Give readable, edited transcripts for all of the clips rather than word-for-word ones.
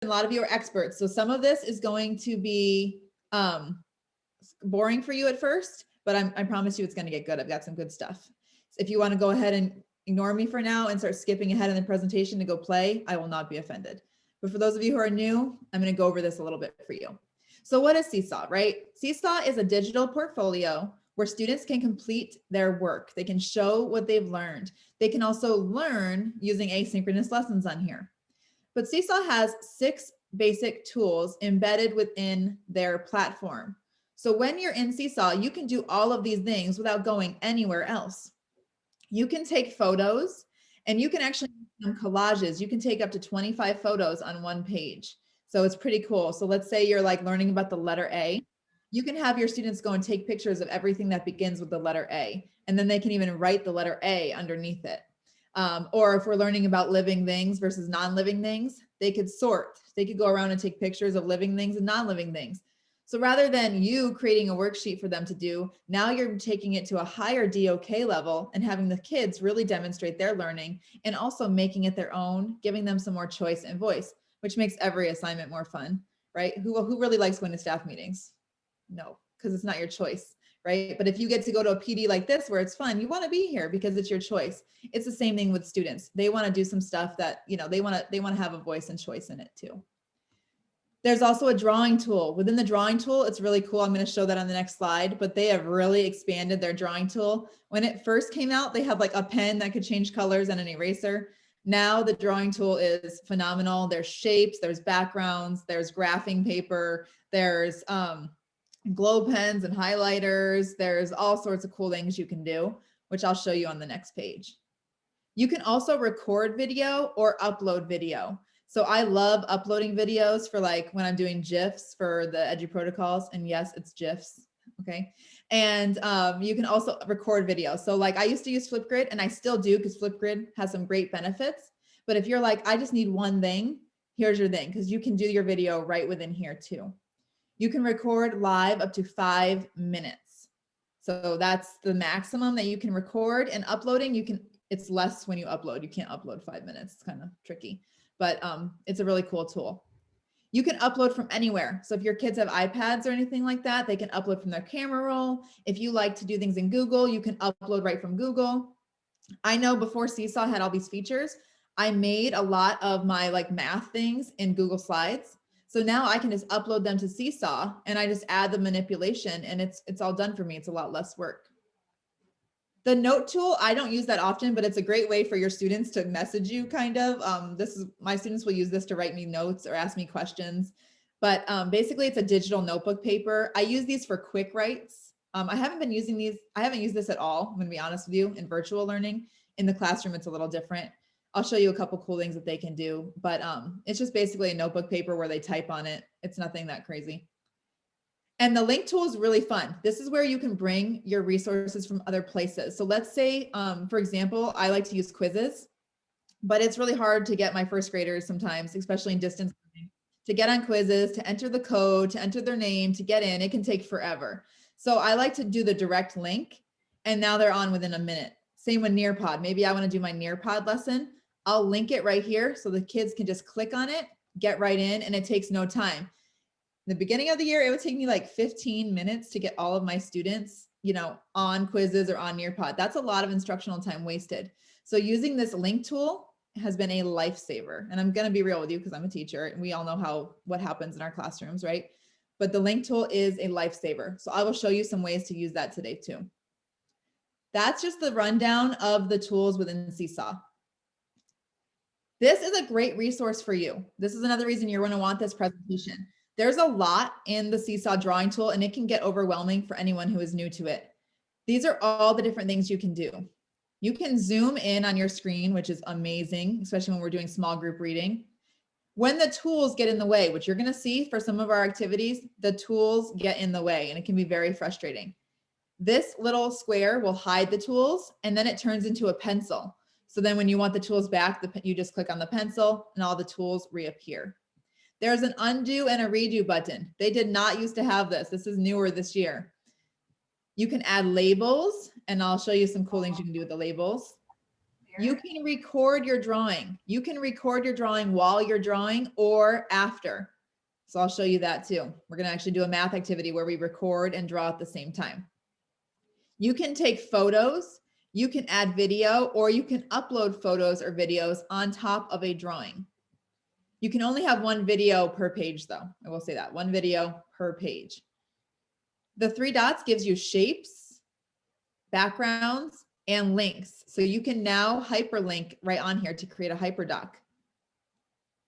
a lot of you are experts. So some of this is going to be boring for you at first, but I promise you it's going to get good. I've got some good stuff. So if you want to go ahead and ignore me for now and start skipping ahead in the presentation to go play, I will not be offended. But for those of you who are new, I'm going to go over this a little bit for you. So what is Seesaw, right? Seesaw is a digital portfolio where students can complete their work. They can show what they've learned. They can also learn using asynchronous lessons on here. But Seesaw has 6 basic tools embedded within their platform. So when you're in Seesaw, you can do all of these things without going anywhere else. You can take photos and you can actually do collages. You can take up to 25 photos on one page. So it's pretty cool. So let's say you're like learning about the letter A. You can have your students go and take pictures of everything that begins with the letter A, and then they can even write the letter A underneath it. Or if we're learning about living things versus non-living things, they could sort. They could go around and take pictures of living things and non-living things. So rather than you creating a worksheet for them to do, now you're taking it to a higher DOK level and having the kids really demonstrate their learning and also making it their own, giving them some more choice and voice, which makes every assignment more fun, right? Who really likes going to staff meetings? No, because it's not your choice, right? But if you get to go to a PD like this where it's fun, you want to be here because it's your choice. It's the same thing with students. They want to do some stuff that, you know, they want to have a voice and choice in it too. There's also a drawing tool. Within the drawing tool, it's really cool. I'm going to show that on the next slide, but they have really expanded their drawing tool. When it first came out, they had like a pen that could change colors and an eraser. Now the drawing tool is phenomenal. There's shapes, there's backgrounds, there's graphing paper, there's glow pens and highlighters. There's all sorts of cool things you can do, which I'll show you on the next page. You can also record video or upload video. So I love uploading videos for like when I'm doing GIFs for the Edu protocols, and yes, it's GIFs, okay? And you can also record video. So like I used to use Flipgrid, and I still do because Flipgrid has some great benefits. But if you're like, I just need one thing, here's your thing, because you can do your video right within here too. You can record live up to 5 minutes. So that's the maximum that you can record, and uploading, you can, it's less when you upload. You can't upload 5 minutes. It's kind of tricky, but it's a really cool tool. You can upload from anywhere. So if your kids have iPads or anything like that, they can upload from their camera roll. If you like to do things in Google, you can upload right from Google. I know before Seesaw had all these features, I made a lot of my like math things in Google Slides. So now I can just upload them to Seesaw and I just add the manipulation and it's all done for me. It's a lot less work. The note tool, I don't use that often, but it's a great way for your students to message you kind of. My students will use this to write me notes or ask me questions. But basically it's a digital notebook paper. I use these for quick writes. I haven't been using these. I haven't used this at all, I'm gonna be honest with you, in virtual learning. In the classroom, it's a little different. I'll show you a couple cool things that they can do, but it's just basically a notebook paper where they type on it. It's nothing that crazy. And the link tool is really fun. This is where you can bring your resources from other places. So let's say, for example, I like to use quizzes, but it's really hard to get my first graders sometimes, especially in distance learning, to get on quizzes, to enter the code, to enter their name, to get in. It can take forever. So I like to do the direct link, and now they're on within a minute. Same with Nearpod. Maybe I want to do my Nearpod lesson. I'll link it right here so the kids can just click on it, get right in, and it takes no time. In the beginning of the year, it would take me like 15 minutes to get all of my students, you know, on quizzes or on Nearpod. That's a lot of instructional time wasted. So using this link tool has been a lifesaver. And I'm going to be real with you because I'm a teacher and we all know what happens in our classrooms, right? But the link tool is a lifesaver. So I will show you some ways to use that today too. That's just the rundown of the tools within Seesaw. This is a great resource for you. This is another reason you're going to want this presentation. There's a lot in the Seesaw drawing tool and it can get overwhelming for anyone who is new to it. These are all the different things you can do. You can zoom in on your screen, which is amazing, especially when we're doing small group reading. When the tools get in the way, which you're going to see for some of our activities, the tools get in the way and it can be very frustrating. This little square will hide the tools and then it turns into a pencil. So then when you want the tools back, you just click on the pencil and all the tools reappear. There's an undo and a redo button. They did not used to have this. This is newer this year. You can add labels, and I'll show you some cool things you can do with the labels. You can record your drawing. You can record your drawing while you're drawing or after. So I'll show you that too. We're going to actually do a math activity where we record and draw at the same time. You can take photos, you can add video, or you can upload photos or videos on top of a drawing. You can only have one video per page though. I will say that, one video per page. The 3 dots gives you shapes, backgrounds, and links. So you can now hyperlink right on here to create a hyperdoc.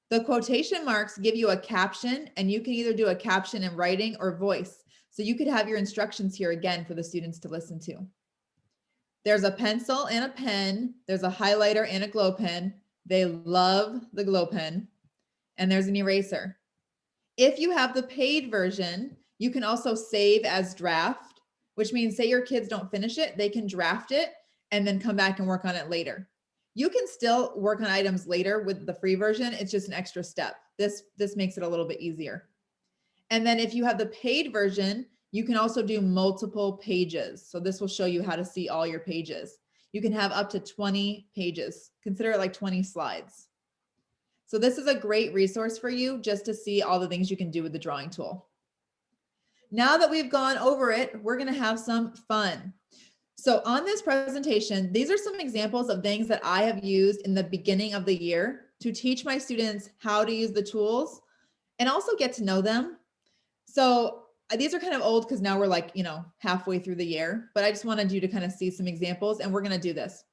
The quotation marks give you a caption, and you can either do a caption in writing or voice. So you could have your instructions here again for the students to listen to. There's a pencil and a pen. There's a highlighter and a glow pen. They love the glow pen. And there's an eraser. If you have the paid version, you can also save as draft, which means say your kids don't finish it, they can draft it and then come back and work on it later. You can still work on items later with the free version. It's just an extra step. This makes it a little bit easier. And then if you have the paid version, you can also do multiple pages. So this will show you how to see all your pages. You can have up to 20 pages. Consider it like 20 slides. So this is a great resource for you just to see all the things you can do with the drawing tool. Now that we've gone over it, we're going to have some fun. So on this presentation, these are some examples of things that I have used in the beginning of the year to teach my students how to use the tools and also get to know them. So these are kind of old because now we're like, halfway through the year, but I just wanted you to kind of see some examples, and we're going to do this.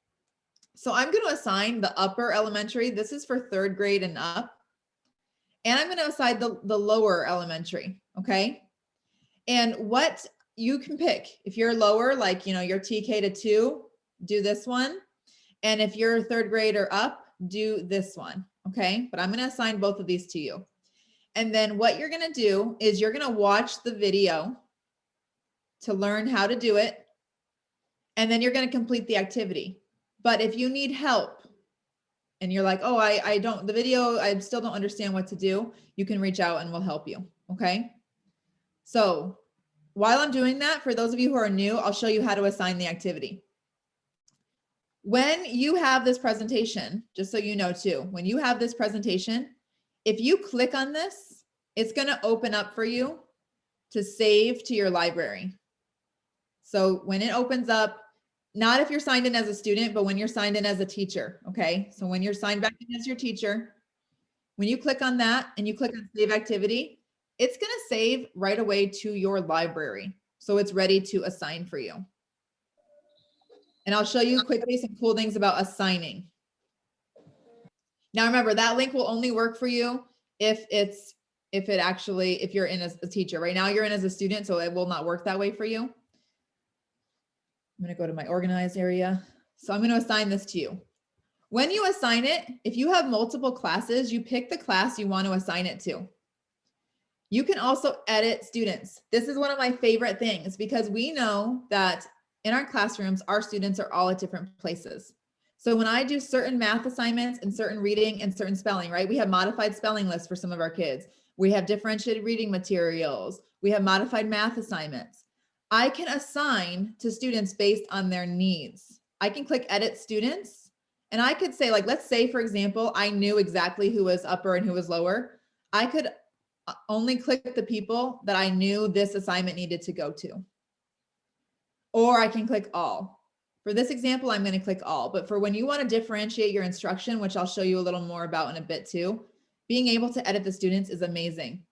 So I'm going to assign the upper elementary. This is for 3rd grade and up. And I'm going to assign the lower elementary. Okay. And what you can pick, if you're lower, like, you're TK to 2, do this one. And if you're 3rd grade or up, do this one. Okay. But I'm going to assign both of these to you. And then what you're going to do is you're going to watch the video to learn how to do it. And then you're going to complete the activity. But if you need help and you're like, oh, I still don't understand what to do, you can reach out and we'll help you. Okay. So while I'm doing that, for those of you who are new, I'll show you how to assign the activity. When you have this presentation, just so you know too, when you have this presentation, if you click on this, it's going to open up for you to save to your library. So when it opens up, not if you're signed in as a student, but when you're signed in as a teacher. Okay. So when you're signed back in as your teacher, when you click on that and you click on save activity, it's going to save right away to your library. So it's ready to assign for you. And I'll show you quickly some cool things about assigning. Now, remember, that link will only work for you if you're in as a teacher. Right now you're in as a student, so it will not work that way for you. I'm going to go to my organized area. So I'm going to assign this to you. When you assign it, if you have multiple classes, you pick the class you want to assign it to. You can also edit students. This is one of my favorite things because we know that in our classrooms, our students are all at different places. So when I do certain math assignments and certain reading and certain spelling, right? We have modified spelling lists for some of our kids. We have differentiated reading materials. We have modified math assignments. I can assign to students based on their needs. I can click edit students and I could say, like, let's say, for example, I knew exactly who was upper and who was lower. I could only click the people that I knew this assignment needed to go to. Or I can click all. For this example, I'm going to click all, but for when you want to differentiate your instruction, which I'll show you a little more about in a bit too, being able to edit the students is amazing.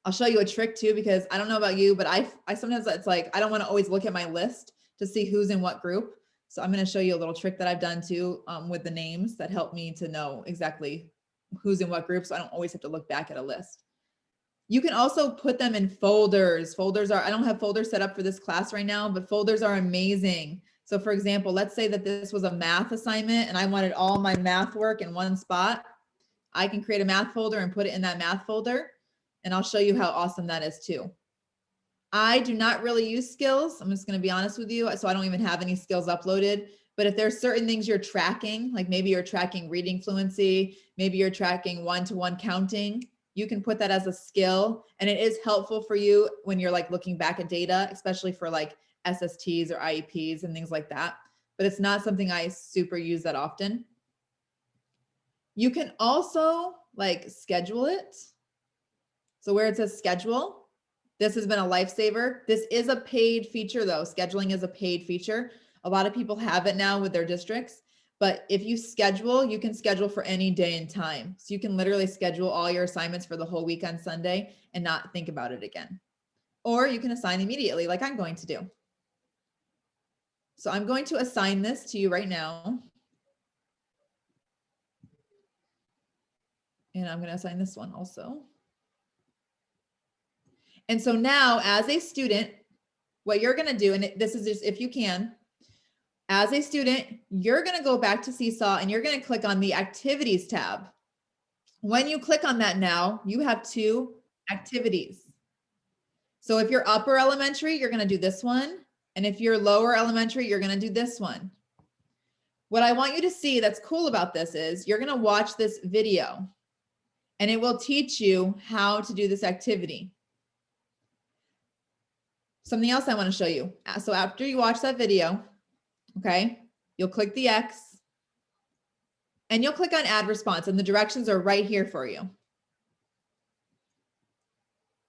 I'll show you a trick too, because I don't know about you, but I sometimes it's like, I don't want to always look at my list to see who's in what group. So I'm going to show you a little trick that I've done too with the names that help me to know exactly who's in what group. So I don't always have to look back at a list. You can also put them in folders. Folders are, I don't have folders set up for this class right now, but folders are amazing. So for example, let's say that this was a math assignment and I wanted all my math work in one spot. I can create a math folder and put it in that math folder. And I'll show you how awesome that is too. I do not really use skills. I'm just going to be honest with you. So I don't even have any skills uploaded, but if there's certain things you're tracking, like maybe you're tracking reading fluency, maybe you're tracking one-to-one counting, you can put that as a skill. And it is helpful for you when you're like looking back at data, especially for like SSTs or IEPs and things like that. but it's not something I super use that often. You can also like schedule it. So where it says schedule, this has been a lifesaver. This is a paid feature though. Scheduling is a paid feature. A lot of people have it now with their districts, but if you schedule, you can schedule for any day and time. So you can literally schedule all your assignments for the whole week on Sunday and not think about it again. Or you can assign immediately like I'm going to do. So I'm going to assign this to you right now. And I'm going to assign this one also. And so now as a student, what you're going to do, and this is just if you can, as a student, you're going to go back to Seesaw and you're going to click on the activities tab. When you click on that now, you have 2 activities. So if you're upper elementary, you're going to do this one. And if you're lower elementary, you're going to do this one. What I want you to see that's cool about this is you're going to watch this video and it will teach you how to do this activity. Something else I want to show you. So after you watch that video, okay, you'll click the X and you'll click on add response and the directions are right here for you.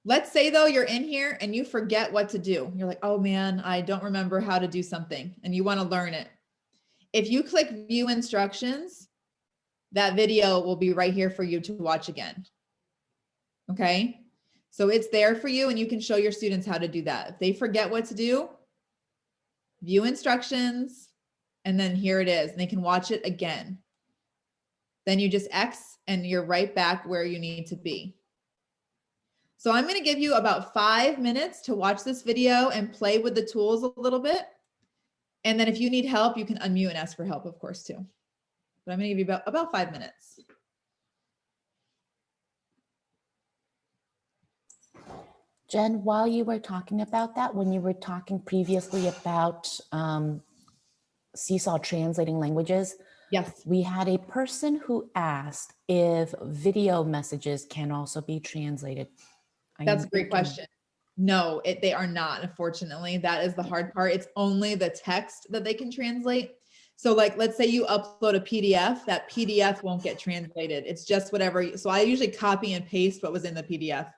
Let's say though, you're in here and you forget what to do. You're like, oh man, I don't remember how to do something and you want to learn it. If you click view instructions, that video will be right here for you to watch again. Okay. So it's there for you and you can show your students how to do that. If they forget what to do, view instructions, and then here it is, and they can watch it again. Then you just X and you're right back where you need to be. So I'm going to give you about 5 minutes to watch this video and play with the tools a little bit. And then if you need help, you can unmute and ask for help, of course, too. But I'm going to give you about 5 minutes. Jen, while you were talking about that, when you were talking previously about Seesaw translating languages, yes, we had a person who asked if video messages can also be translated. That's a great question. No, they are not, unfortunately. That is the hard part. It's only the text that they can translate. So like, let's say you upload a PDF, that PDF won't get translated. It's just whatever. So I usually copy and paste what was in the PDF.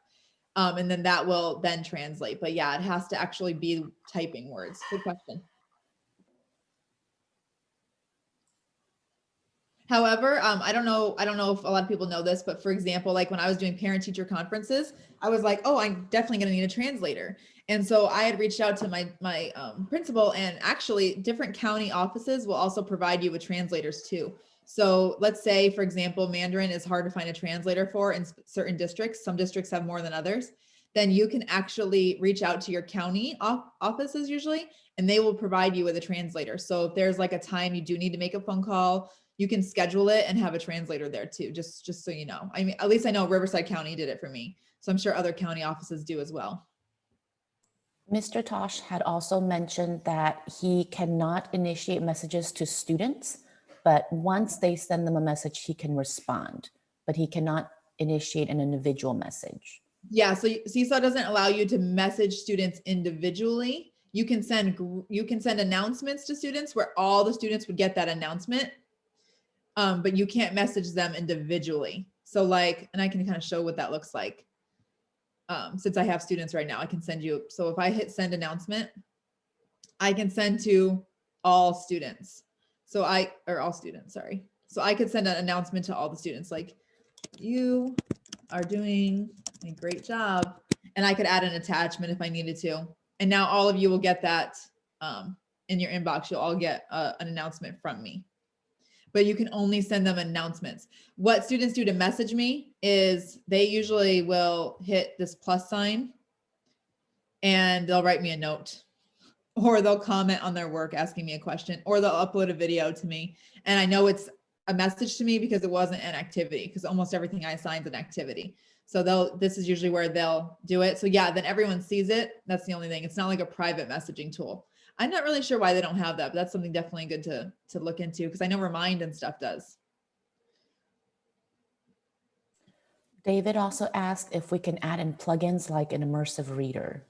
And then that will then translate. But yeah, it has to actually be typing words. Good question. However, I don't know if a lot of people know this, but for example, like when I was doing parent teacher conferences, I was like, oh, I'm definitely going to need a translator. And so I had reached out to my principal, and actually different county offices will also provide you with translators too. So let's say, for example, Mandarin is hard to find a translator for in certain districts. Some districts have more than others. Then you can actually reach out to your county offices usually, and they will provide you with a translator. So if there's like a time you do need to make a phone call, you can schedule it and have a translator there too, just so you know. I mean, at least I know Riverside County did it for me. So I'm sure other county offices do as well. Mr. Tosh had also mentioned that he cannot initiate messages to students, but once they send them a message, he can respond, but he cannot initiate an individual message. Yeah, so Seesaw doesn't allow you to message students individually. You can send announcements to students where all the students would get that announcement. But you can't message them individually. So like, and I can kind of show what that looks like. Since I have students right now, I can send you. So if I hit send announcement, I can send to all students. So all students, sorry. So I could send an announcement to all the students, like, you are doing a great job. And I could add an attachment if I needed to. And now all of you will get that in your inbox. You'll all get an announcement from me. But you can only send them announcements. What students do to message me is they usually will hit this plus sign and they'll write me a note, or they'll comment on their work asking me a question, or they'll upload a video to me. And I know it's a message to me because it wasn't an activity, because almost everything I assign is an activity. So this is usually where they'll do it. So yeah, then everyone sees it. That's the only thing. It's not like a private messaging tool. I'm not really sure why they don't have that, but that's something definitely good to look into, because I know Remind and stuff does. David also asked if we can add in plugins like an immersive reader.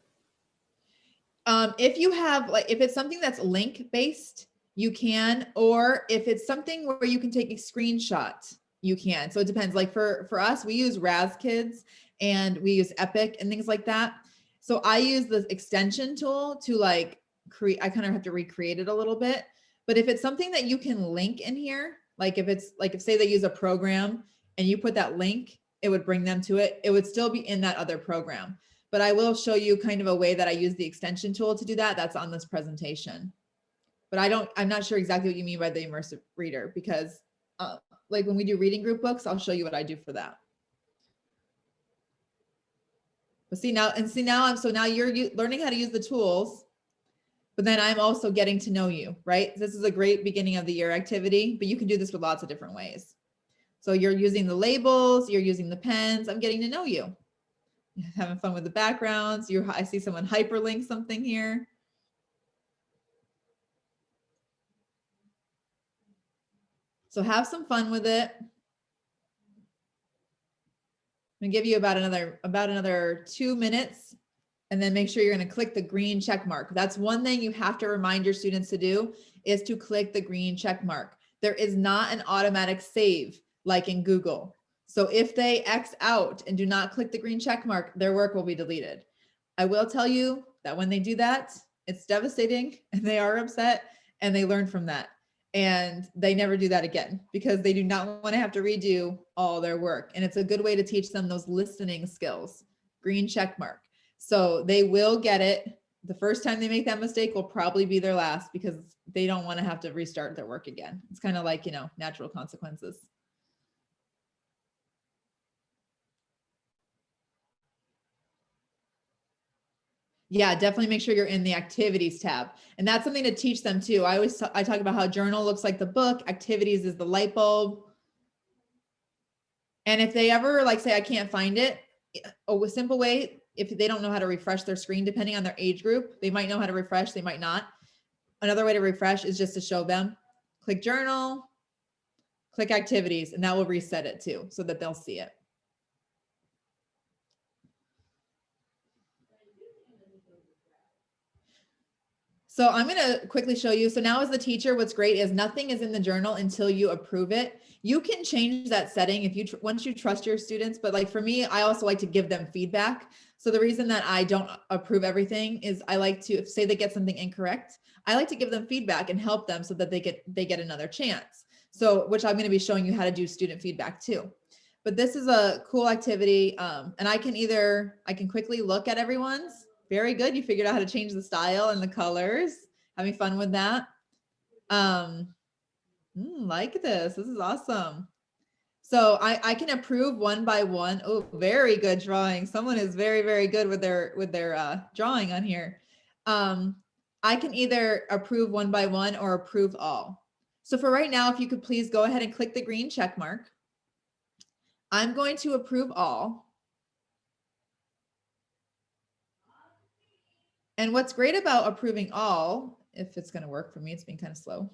If you have, like, if it's something that's link based, you can, or if it's something where you can take a screenshot, you can. So it depends. Like for us, we use RazKids and we use Epic and things like that. So I use the extension tool to like create, I kind of have to recreate it a little bit. But if it's something that you can link in here, like if it's like, if say they use a program and you put that link, it would bring them to it. It would still be in that other program. But I will show you kind of a way that I use the extension tool to do that. That's on this presentation. But I'm not sure exactly what you mean by the immersive reader, because like when we do reading group books, I'll show you what I do for that. But now you're learning how to use the tools, but then I'm also getting to know you, right? This is a great beginning of the year activity, but you can do this with lots of different ways. So you're using the labels, you're using the pens. I'm getting to know you. You're having fun with the backgrounds. I see someone hyperlink something here. So have some fun with it. I'm gonna give you about another 2 minutes, and then make sure you're gonna click the green check mark. That's one thing you have to remind your students to do, is to click the green check mark. There is not an automatic save like in Google. So if they X out and do not click the green check mark, their work will be deleted. I will tell you that when they do that, it's devastating and they are upset and they learn from that. And they never do that again, because they do not want to have to redo all their work. And it's a good way to teach them those listening skills. Green check mark. So they will get it. The first time they make that mistake will probably be their last, because they don't want to have to restart their work again. It's kind of like, natural consequences. Yeah, definitely make sure you're in the activities tab. And that's something to teach them too. I talk about how journal looks like the book, activities is the light bulb. And if they ever say, I can't find it, a simple way, if they don't know how to refresh their screen, depending on their age group, they might know how to refresh, they might not. Another way to refresh is just to show them, click journal, click activities, and that will reset it too, so that they'll see it. So I'm going to quickly show you. So now as the teacher, what's great is nothing is in the journal until you approve it. You can change that setting if you once you trust your students. But like for me, I also like to give them feedback. So the reason that I don't approve everything is I like to, say they get something incorrect, I like to give them feedback and help them so that they get another chance. So, which I'm going to be showing you how to do student feedback too. But this is a cool activity. And I can quickly look at everyone's. Very good. You figured out how to change the style and the colors. Having fun with that. Like this. This is awesome. So I can approve one by one. Oh, very good drawing. Someone is very, very good with their drawing on here. I can either approve one by one or approve all. So for right now, if you could please go ahead and click the green check mark. I'm going to approve all. And what's great about approving all, if it's going to work for me, it's been kind of slow.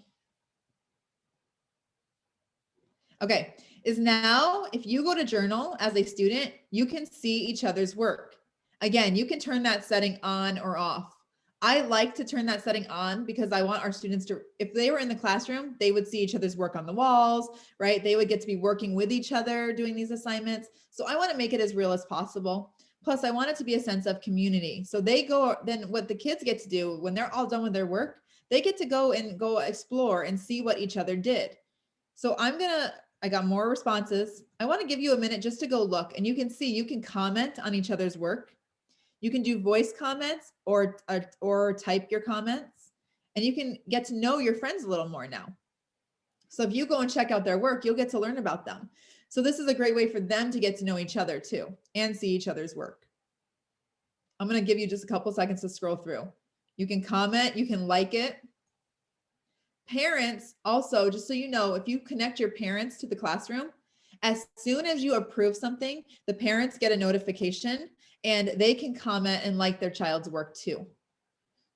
Okay, is now if you go to journal as a student, you can see each other's work. Again, you can turn that setting on or off. I like to turn that setting on because I want our students to, if they were in the classroom, they would see each other's work on the walls, right? They would get to be working with each other doing these assignments. So I want to make it as real as possible. Plus, I want it to be a sense of community. So then what the kids get to do when they're all done with their work, they get to go explore and see what each other did. So I got more responses. I want to give you a minute just to go look, and you can see, you can comment on each other's work. You can do voice comments or type your comments, and you can get to know your friends a little more now. So if you go and check out their work, you'll get to learn about them. So this is a great way for them to get to know each other too and see each other's work. I'm going to give you just a couple seconds to scroll through. You can comment, you can like it. Parents also, just so you know, if you connect your parents to the classroom, as soon as you approve something, the parents get a notification and they can comment and like their child's work too.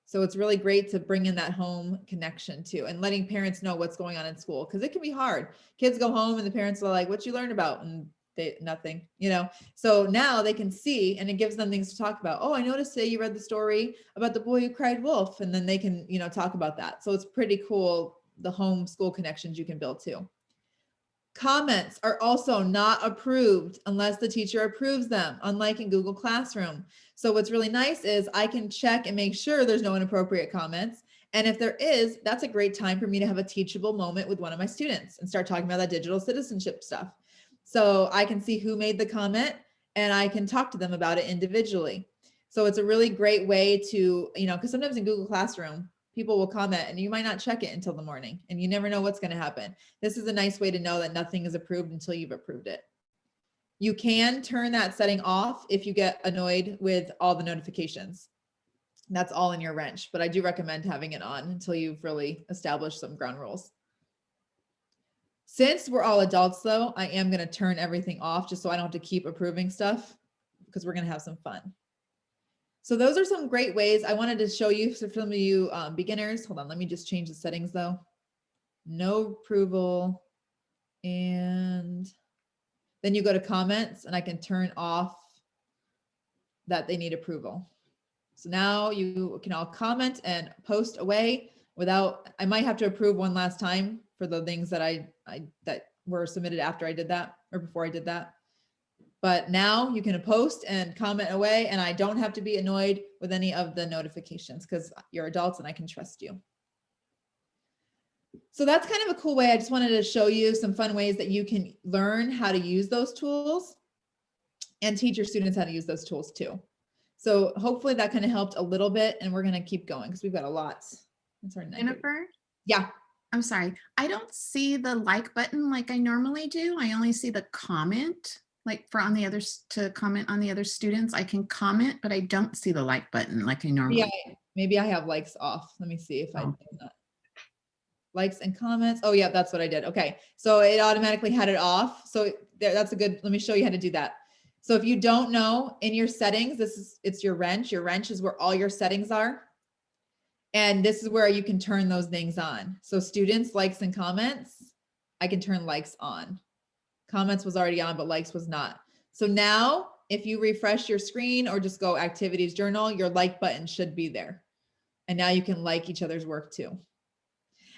So it's really great to bring in that home connection too, and letting parents know what's going on in school, because it can be hard. Kids go home and the parents are like, what you learn about? And nothing, So now they can see, and it gives them things to talk about. Oh, I noticed today you read the story about the boy who cried wolf, and then they can, talk about that. So it's pretty cool the home school connections you can build too. Comments are also not approved unless the teacher approves them, unlike in Google Classroom. So what's really nice is I can check and make sure there's no inappropriate comments. And if there is, that's a great time for me to have a teachable moment with one of my students and start talking about that digital citizenship stuff. So I can see who made the comment and I can talk to them about it individually. So it's a really great way to, because sometimes in Google Classroom, people will comment and you might not check it until the morning and you never know what's going to happen. This is a nice way to know that nothing is approved until you've approved it. You can turn that setting off if you get annoyed with all the notifications. That's all in your wrench, but I do recommend having it on until you've really established some ground rules. Since we're all adults though, I am going to turn everything off just so I don't have to keep approving stuff because we're going to have some fun. So those are some great ways I wanted to show you for some of you beginners. Hold on, let me just change the settings though. No approval. And then you go to comments and I can turn off that they need approval. So now you can all comment and post away without, I might have to approve one last time for the things that that were submitted after I did that or before I did that. But now you can post and comment away and I don't have to be annoyed with any of the notifications because you're adults and I can trust you. So that's kind of a cool way. I just wanted to show you some fun ways that you can learn how to use those tools and teach your students how to use those tools too. So hopefully that kind of helped a little bit and we're going to keep going because we've got a lot. That's our next. Jennifer? Yeah. I'm sorry. I don't see the like button like I normally do. I only see the comment, like for on the others to comment on the other students. I can comment, but I don't see the like button like I normally do. Maybe I have likes off. Let me see if I Oh. do that. Likes and comments. Oh yeah, that's what I did. Okay. So it automatically had it off. So there, that's a good, let me show you how to do that. So if you don't know in your settings, it's your wrench. Your wrench is where all your settings are. And this is where you can turn those things on. So students, likes and comments, I can turn likes on. Comments was already on, but likes was not. So now if you refresh your screen or just go activities journal, your like button should be there. And now you can like each other's work too.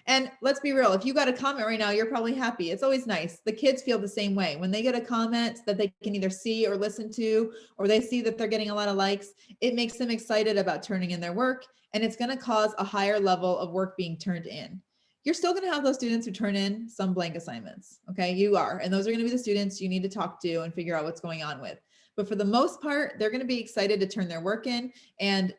And let's be real, if you got a comment right now, you're probably happy. It's always nice. The kids feel the same way. When they get a comment that they can either see or listen to, or they see that they're getting a lot of likes, it makes them excited about turning in their work. And it's going to cause a higher level of work being turned in. You're still going to have those students who turn in some blank assignments. Okay, you are. And those are going to be the students you need to talk to and figure out what's going on with. But for the most part, they're going to be excited to turn their work in and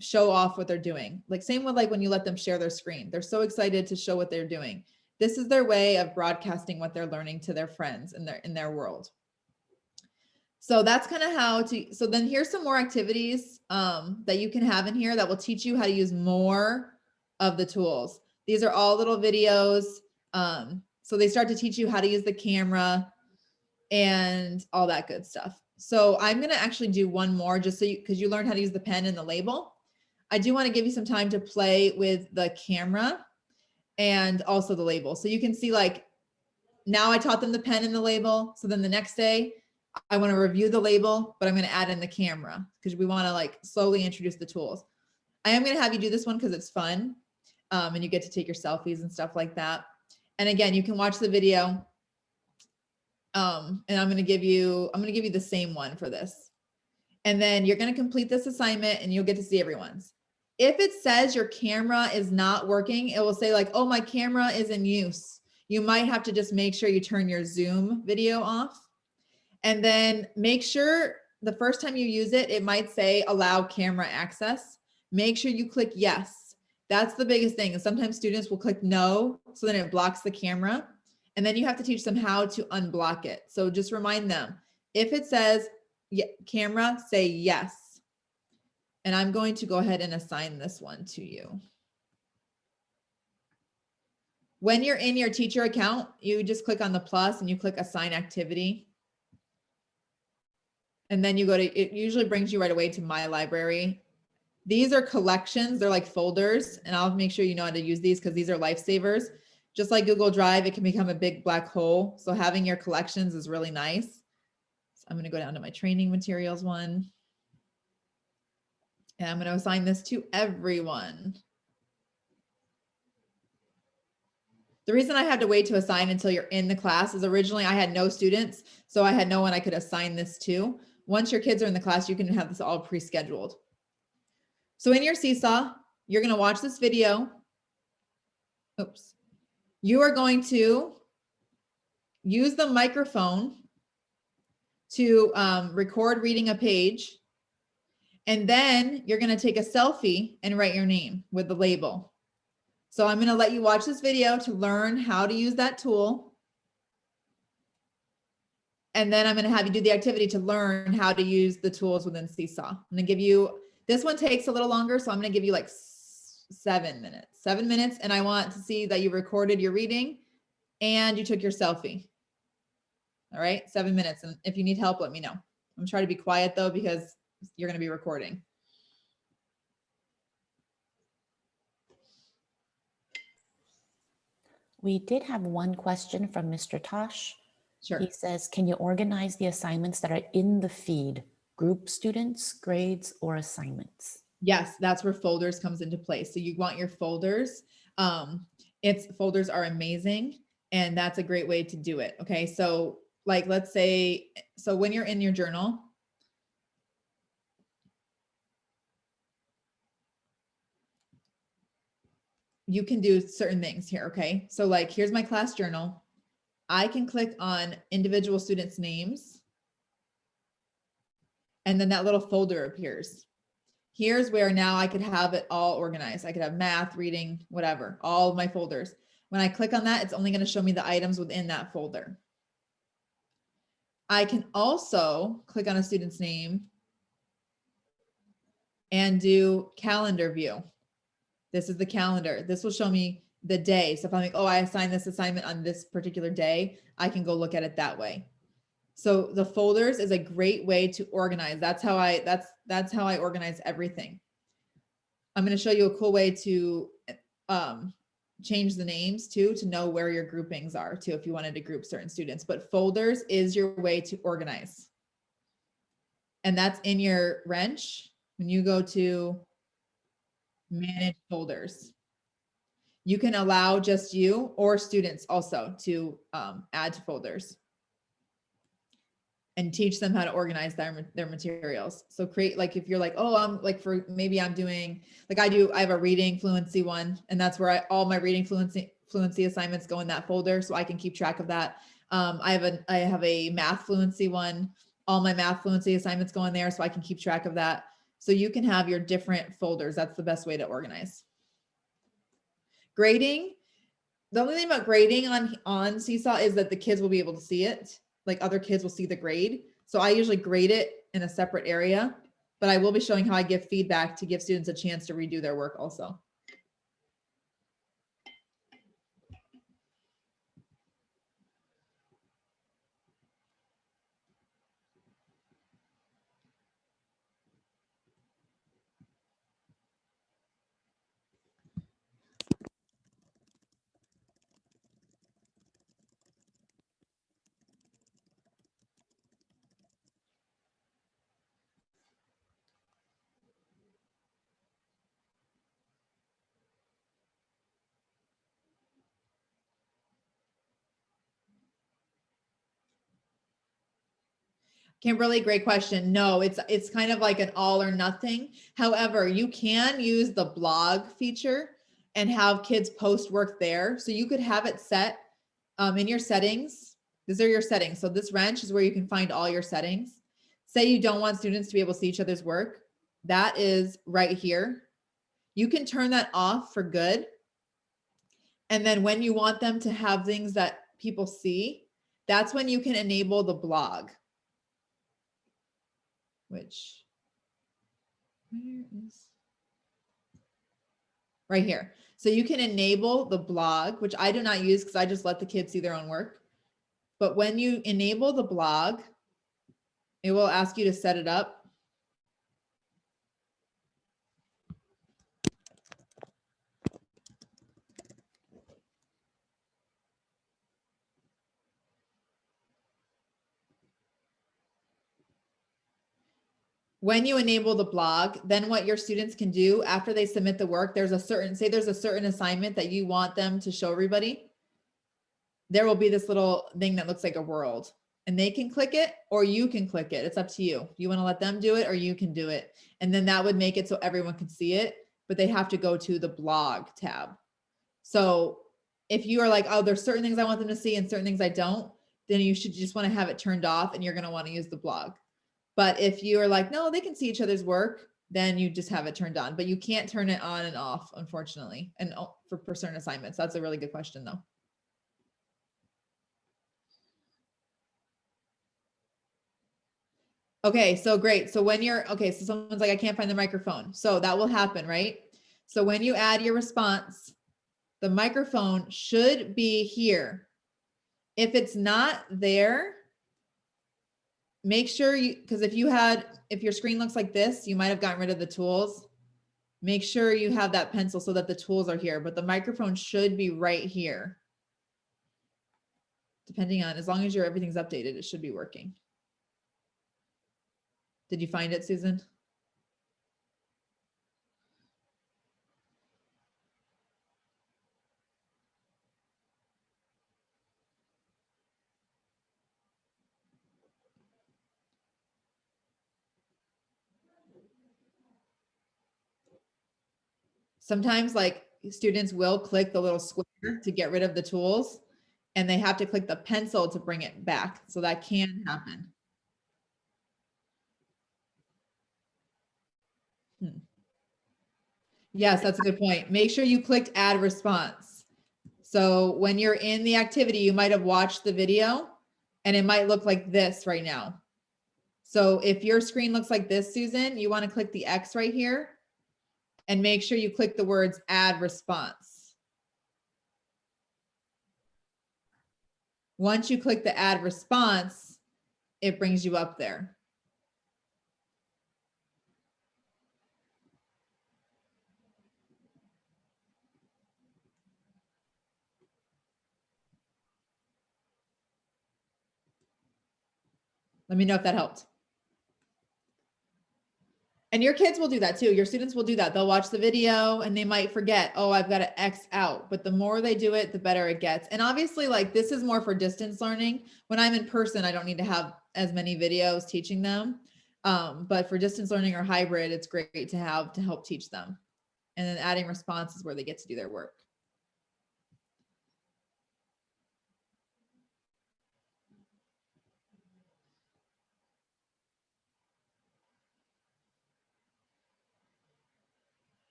show off what they're doing. Like same with like when you let them share their screen, they're so excited to show what they're doing. This is their way of broadcasting what they're learning to their friends in their world. So that's kind of how to, so then here's some more activities that you can have in here that will teach you how to use more of the tools. These are all little videos. So they start to teach you how to use the camera and all that good stuff. So I'm going to actually do one more just so you, because you learned how to use the pen and the label. I do want to give you some time to play with the camera and also the label. So you can see like, now I taught them the pen and the label. So then the next day I want to review the label, but I'm going to add in the camera because we want to like slowly introduce the tools. I am going to have you do this one because it's fun. And you get to take your selfies and stuff like that. And again, you can watch the video. And I'm going to give you the same one for this. And then you're going to complete this assignment and you'll get to see everyone's. If it says your camera is not working, it will say like, oh, my camera is in use. You might have to just make sure you turn your Zoom video off. And then make sure the first time you use it, it might say allow camera access. Make sure you click yes. That's the biggest thing. And sometimes students will click no, so then it blocks the camera. And then you have to teach them how to unblock it. So just remind them, if it says camera, say yes. And I'm going to go ahead and assign this one to you. When you're in your teacher account, you just click on the plus and you click assign activity. And then you go to, it usually brings you right away to my library. These are collections, they're like folders, and I'll make sure you know how to use these because these are lifesavers. Just like Google Drive, it can become a big black hole. So having your collections is really nice. So I'm going to go down to my training materials one. And I'm going to assign this to everyone. The reason I had to wait to assign until you're in the class is originally I had no students, so I had no one I could assign this to. Once your kids are in the class, you can have this all pre-scheduled. So in your Seesaw, you're going to watch this video. Oops. You are going to use the microphone to record reading a page. And then you're going to take a selfie and write your name with the label. So I'm going to let you watch this video to learn how to use that tool. And then I'm going to have you do the activity to learn how to use the tools within Seesaw. I'm going to give you, this one takes a little longer, so I'm going to give you like 7 minutes. 7 minutes, and I want to see that you recorded your reading and you took your selfie. All right, 7 minutes. And if you need help, let me know. I'm trying to be quiet though, because you're going to be recording. We did have one question from Mr. Tosh. Sure. He says, can you organize the assignments that are in the feed? Group students, grades, or assignments? Yes, that's where folders comes into play. So you want your folders. Folders are amazing, and that's a great way to do it. Okay, so like, let's say, so when you're in your journal, you can do certain things here. Okay, so like, here's my class journal. I can click on individual students' names, and then that little folder appears. Here's where now I could have it all organized. I could have math, reading, whatever, all of my folders. When I click on that, it's only going to show me the items within that folder. I can also click on a student's name and do calendar view. This is the calendar. This will show me the day. So if I'm like, oh, I assigned this assignment on this particular day, I can go look at it that way. So the folders is a great way to organize. That's how I organize everything. I'm going to show you a cool way to change the names too, to know where your groupings are too, if you wanted to group certain students. But folders is your way to organize. And that's in your wrench. When you go to manage folders, you can allow just you or students also to add to folders and teach them how to organize their materials. So create, like, if you're like, oh, I'm like, for maybe I'm doing, like I have a reading fluency one, and that's where all my reading fluency assignments go in that folder, so I can keep track of that. I have a math fluency one. All my math fluency assignments go in there, so I can keep track of that. So you can have your different folders. That's the best way to organize. Grading. The only thing about grading on Seesaw is that the kids will be able to see it. Like, other kids will see the grade. So I usually grade it in a separate area, but I will be showing how I give feedback to give students a chance to redo their work also. Kimberly, great question. No, it's kind of like an all or nothing. However, you can use the blog feature and have kids post work there. So you could have it set in your settings. These are your settings. So this wrench is where you can find all your settings. Say you don't want students to be able to see each other's work. That is right here. You can turn that off for good. And then when you want them to have things that people see, that's when you can enable the blog. Which, where is, right here. So you can enable the blog, which I do not use because I just let the kids see their own work. But when you enable the blog, it will ask you to set it up. When you enable the blog, then what your students can do after they submit the work, there's a certain, say there's a certain assignment that you want them to show everybody. there will be this little thing that looks like a world, and they can click it or you can click it. It's up to you. You want to let them do it or you can do it. And then that would make it so everyone can see it, but they have to go to the blog tab. So if you are like, oh, there's certain things I want them to see and certain things I don't, then you should just want to have it turned off and you're going to want to use the blog. But if you are like, no, they can see each other's work, then you just have it turned on, but you can't turn it on and off, unfortunately. And for certain assignments, that's a really good question though. Okay, so great. So when you're, okay, so someone's like, I can't find the microphone. So that will happen, right? So when you add your response, the microphone should be here. If it's not there, make sure you, because if your screen looks like this, you might have gotten rid of the tools. Make sure you have that pencil so that the tools are here, but the microphone should be right here. Depending on, as long as everything's updated, it should be working. Did you find it, Susan? Sometimes like students will click the little square to get rid of the tools and they have to click the pencil to bring it back. So that can happen. Yes, that's a good point. Make sure you clicked add response. So when you're in the activity, you might have watched the video and it might look like this right now. So if your screen looks like this, Susan, you want to click the X right here and make sure you click the words add response. Once you click the add response, it brings you up there. Let me know if that helped. And your kids will do that too. Your students will do that. They'll watch the video and they might forget, oh, I've got to X out. But the more they do it, the better it gets. And obviously, like this is more for distance learning. When I'm in person, I don't need to have as many videos teaching them. But for distance learning or hybrid, it's great to have to help teach them. And then adding responses where they get to do their work.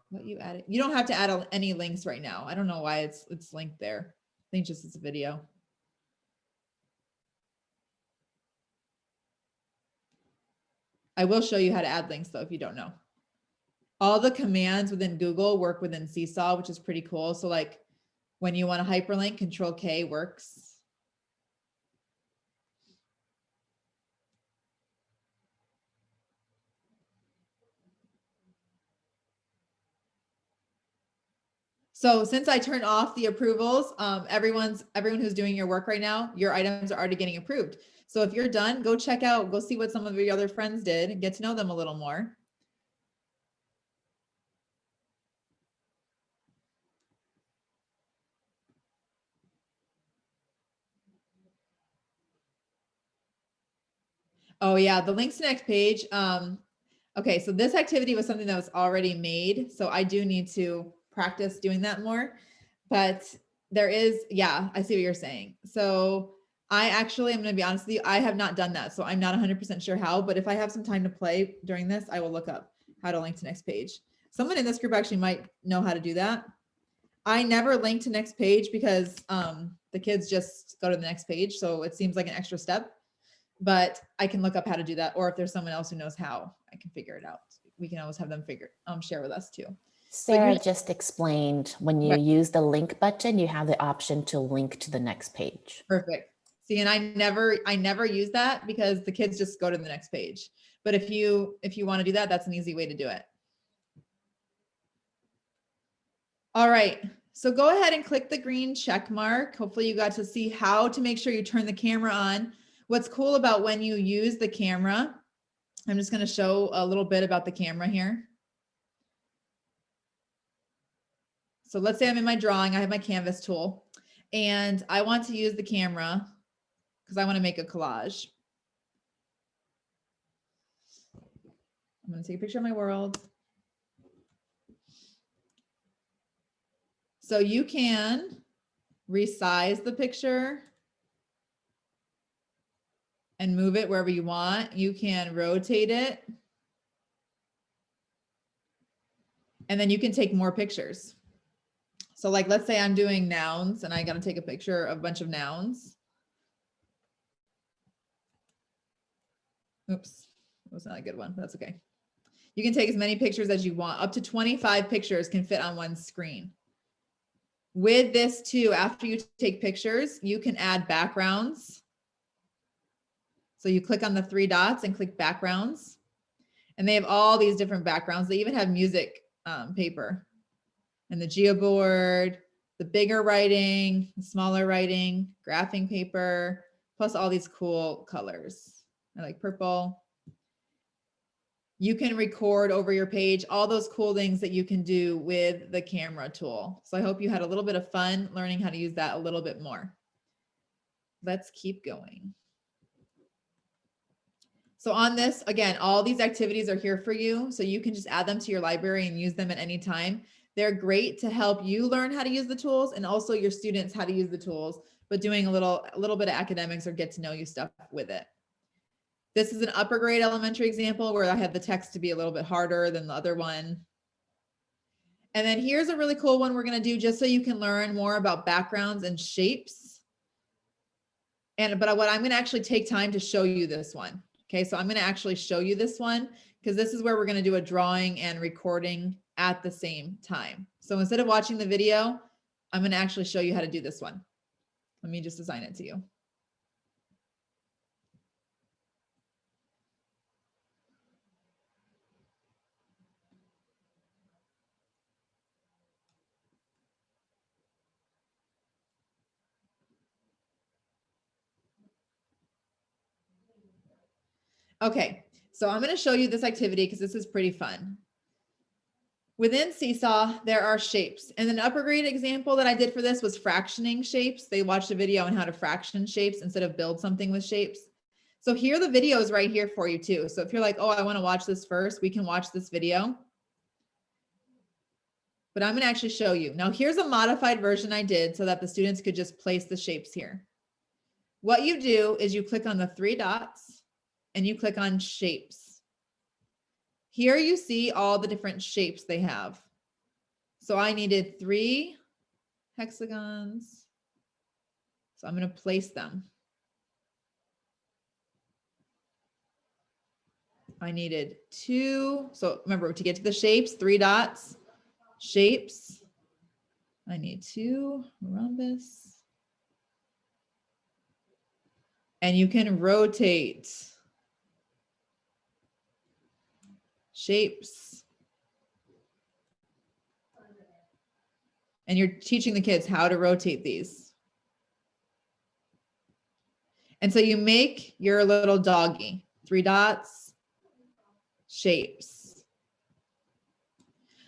What you added? You don't have to add any links right now. I don't know why it's linked there. I think just it's a video. I will show you how to add links though, if you don't know. All the commands within Google work within Seesaw, which is pretty cool. So like when you want to hyperlink, Control K works. So since I turned off the approvals, everyone who's doing your work right now, your items are already getting approved. So if you're done, go check out, go see what some of your other friends did and get to know them a little more. Oh yeah, the links to next page. Okay, so this activity was something that was already made. So I do need to practice doing that more, but there is, yeah, I see what you're saying. So I actually, I'm going to be honest with you, I have not done that. So I'm not 100% sure how, but if I have some time to play during this, I will look up how to link to next page. Someone in this group actually might know how to do that. I never link to next page because the kids just go to the next page. So it seems like an extra step, but I can look up how to do that. Or if there's someone else who knows how, I can figure it out. We can always have them share with us too. Sarah just explained when you use the link button, you have the option to link to the next page. Perfect. See, and I never use that because the kids just go to the next page. But if you want to do that, that's an easy way to do it. All right. So go ahead and click the green check mark. Hopefully you got to see how to make sure you turn the camera on. What's cool about when you use the camera, I'm just going to show a little bit about the camera here. So let's say I'm in my drawing, I have my canvas tool and I want to use the camera because I want to make a collage. I'm going to take a picture of my world. So you can resize the picture and move it wherever you want. You can rotate it. And then you can take more pictures. So like, let's say I'm doing nouns and I got to take a picture of a bunch of nouns. Oops, that was not a good one. That's okay. You can take as many pictures as you want. Up to 25 pictures can fit on one screen. With this too, after you take pictures, you can add backgrounds. So you click on the 3 dots and click backgrounds. And they have all these different backgrounds. They even have music paper and the geoboard, the bigger writing, the smaller writing, graphing paper, plus all these cool colors. I like purple. You can record over your page, all those cool things that you can do with the camera tool. So I hope you had a little bit of fun learning how to use that a little bit more. Let's keep going. So on this, again, all these activities are here for you. So you can just add them to your library and use them at any time. They're great to help you learn how to use the tools and also your students how to use the tools, but doing a little bit of academics or get to know you stuff with it. This is an upper grade elementary example where I had the text to be a little bit harder than the other one. And then here's a really cool one we're going to do just so you can learn more about backgrounds and shapes. But what I'm going to actually take time to show you this one. Okay, so I'm going to actually show you this one because this is where we're going to do a drawing and recording at the same time. So instead of watching the video, I'm going to actually show you how to do this one. Let me just assign it to you. Okay, so I'm going to show you this activity because this is pretty fun. Within Seesaw, there are shapes. And an upper grade example that I did for this was fractioning shapes. They watched a video on how to fraction shapes instead of build something with shapes. So here the video is right here for you too. So if you're like, oh, I want to watch this first, we can watch this video. But I'm going to actually show you. Now here's a modified version I did so that the students could just place the shapes here. What you do is you click on the 3 dots and you click on shapes. Here you see all the different shapes they have. So I needed 3 hexagons. So I'm going to place them. I needed 2. So remember, to get to the shapes, 3 dots, shapes. I need 2 rhombus. And you can rotate shapes. And you're teaching the kids how to rotate these. And so you make your little doggy, 3 dots, shapes.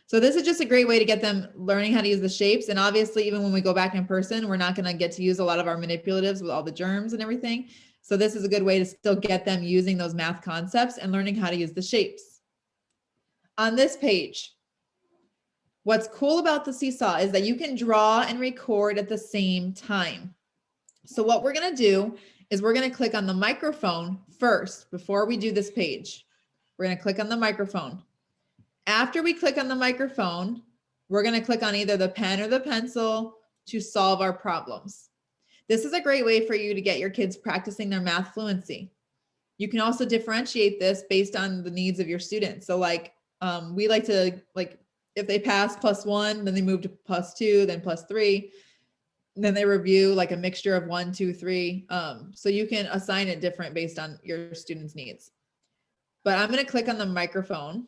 So this is just a great way to get them learning how to use the shapes. And obviously, even when we go back in person, we're not going to get to use a lot of our manipulatives with all the germs and everything. So this is a good way to still get them using those math concepts and learning how to use the shapes. On this page, what's cool about the Seesaw is that you can draw and record at the same time. So what we're going to do is we're going to click on the microphone first before we do this page. We're going to click on the microphone. After we click on the microphone, we're going to click on either the pen or the pencil to solve our problems. This is a great way for you to get your kids practicing their math fluency. You can also differentiate this based on the needs of your students. So like we like to, like if they pass +1, then they move to +2, then +3. Then they review like a mixture of 1, 2, 3. So you can assign it different based on your students' needs. But I'm going to click on the microphone.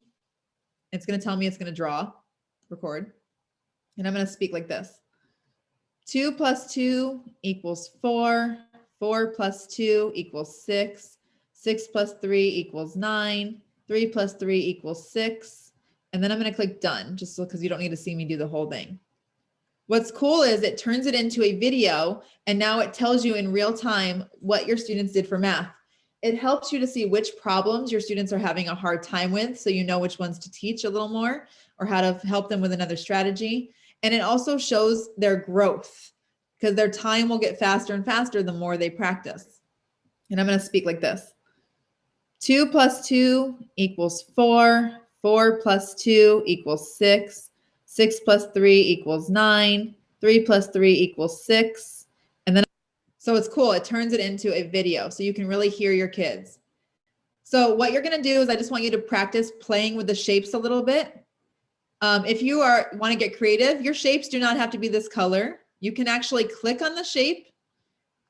It's going to tell me it's going to draw, record. And I'm going to speak like this. 2 + 2 = 4. 4 + 2 = 6. 6 + 3 = 9. 3 + 3 = 6. And then I'm going to click done just because you don't need to see me do the whole thing. What's cool is it turns it into a video, and now it tells you in real time what your students did for math. It helps you to see which problems your students are having a hard time with, so you know which ones to teach a little more or how to help them with another strategy. And it also shows their growth, because their time will get faster and faster the more they practice. And I'm going to speak like this. 2 plus 2 equals 4. 4 plus 2 equals 6. 6 plus 3 equals 9. 3 plus 3 equals 6. And then, so it's cool. It turns it into a video so you can really hear your kids. So what you're going to do is I just want you to practice playing with the shapes a little bit. If you want to get creative, your shapes do not have to be this color. You can actually click on the shape.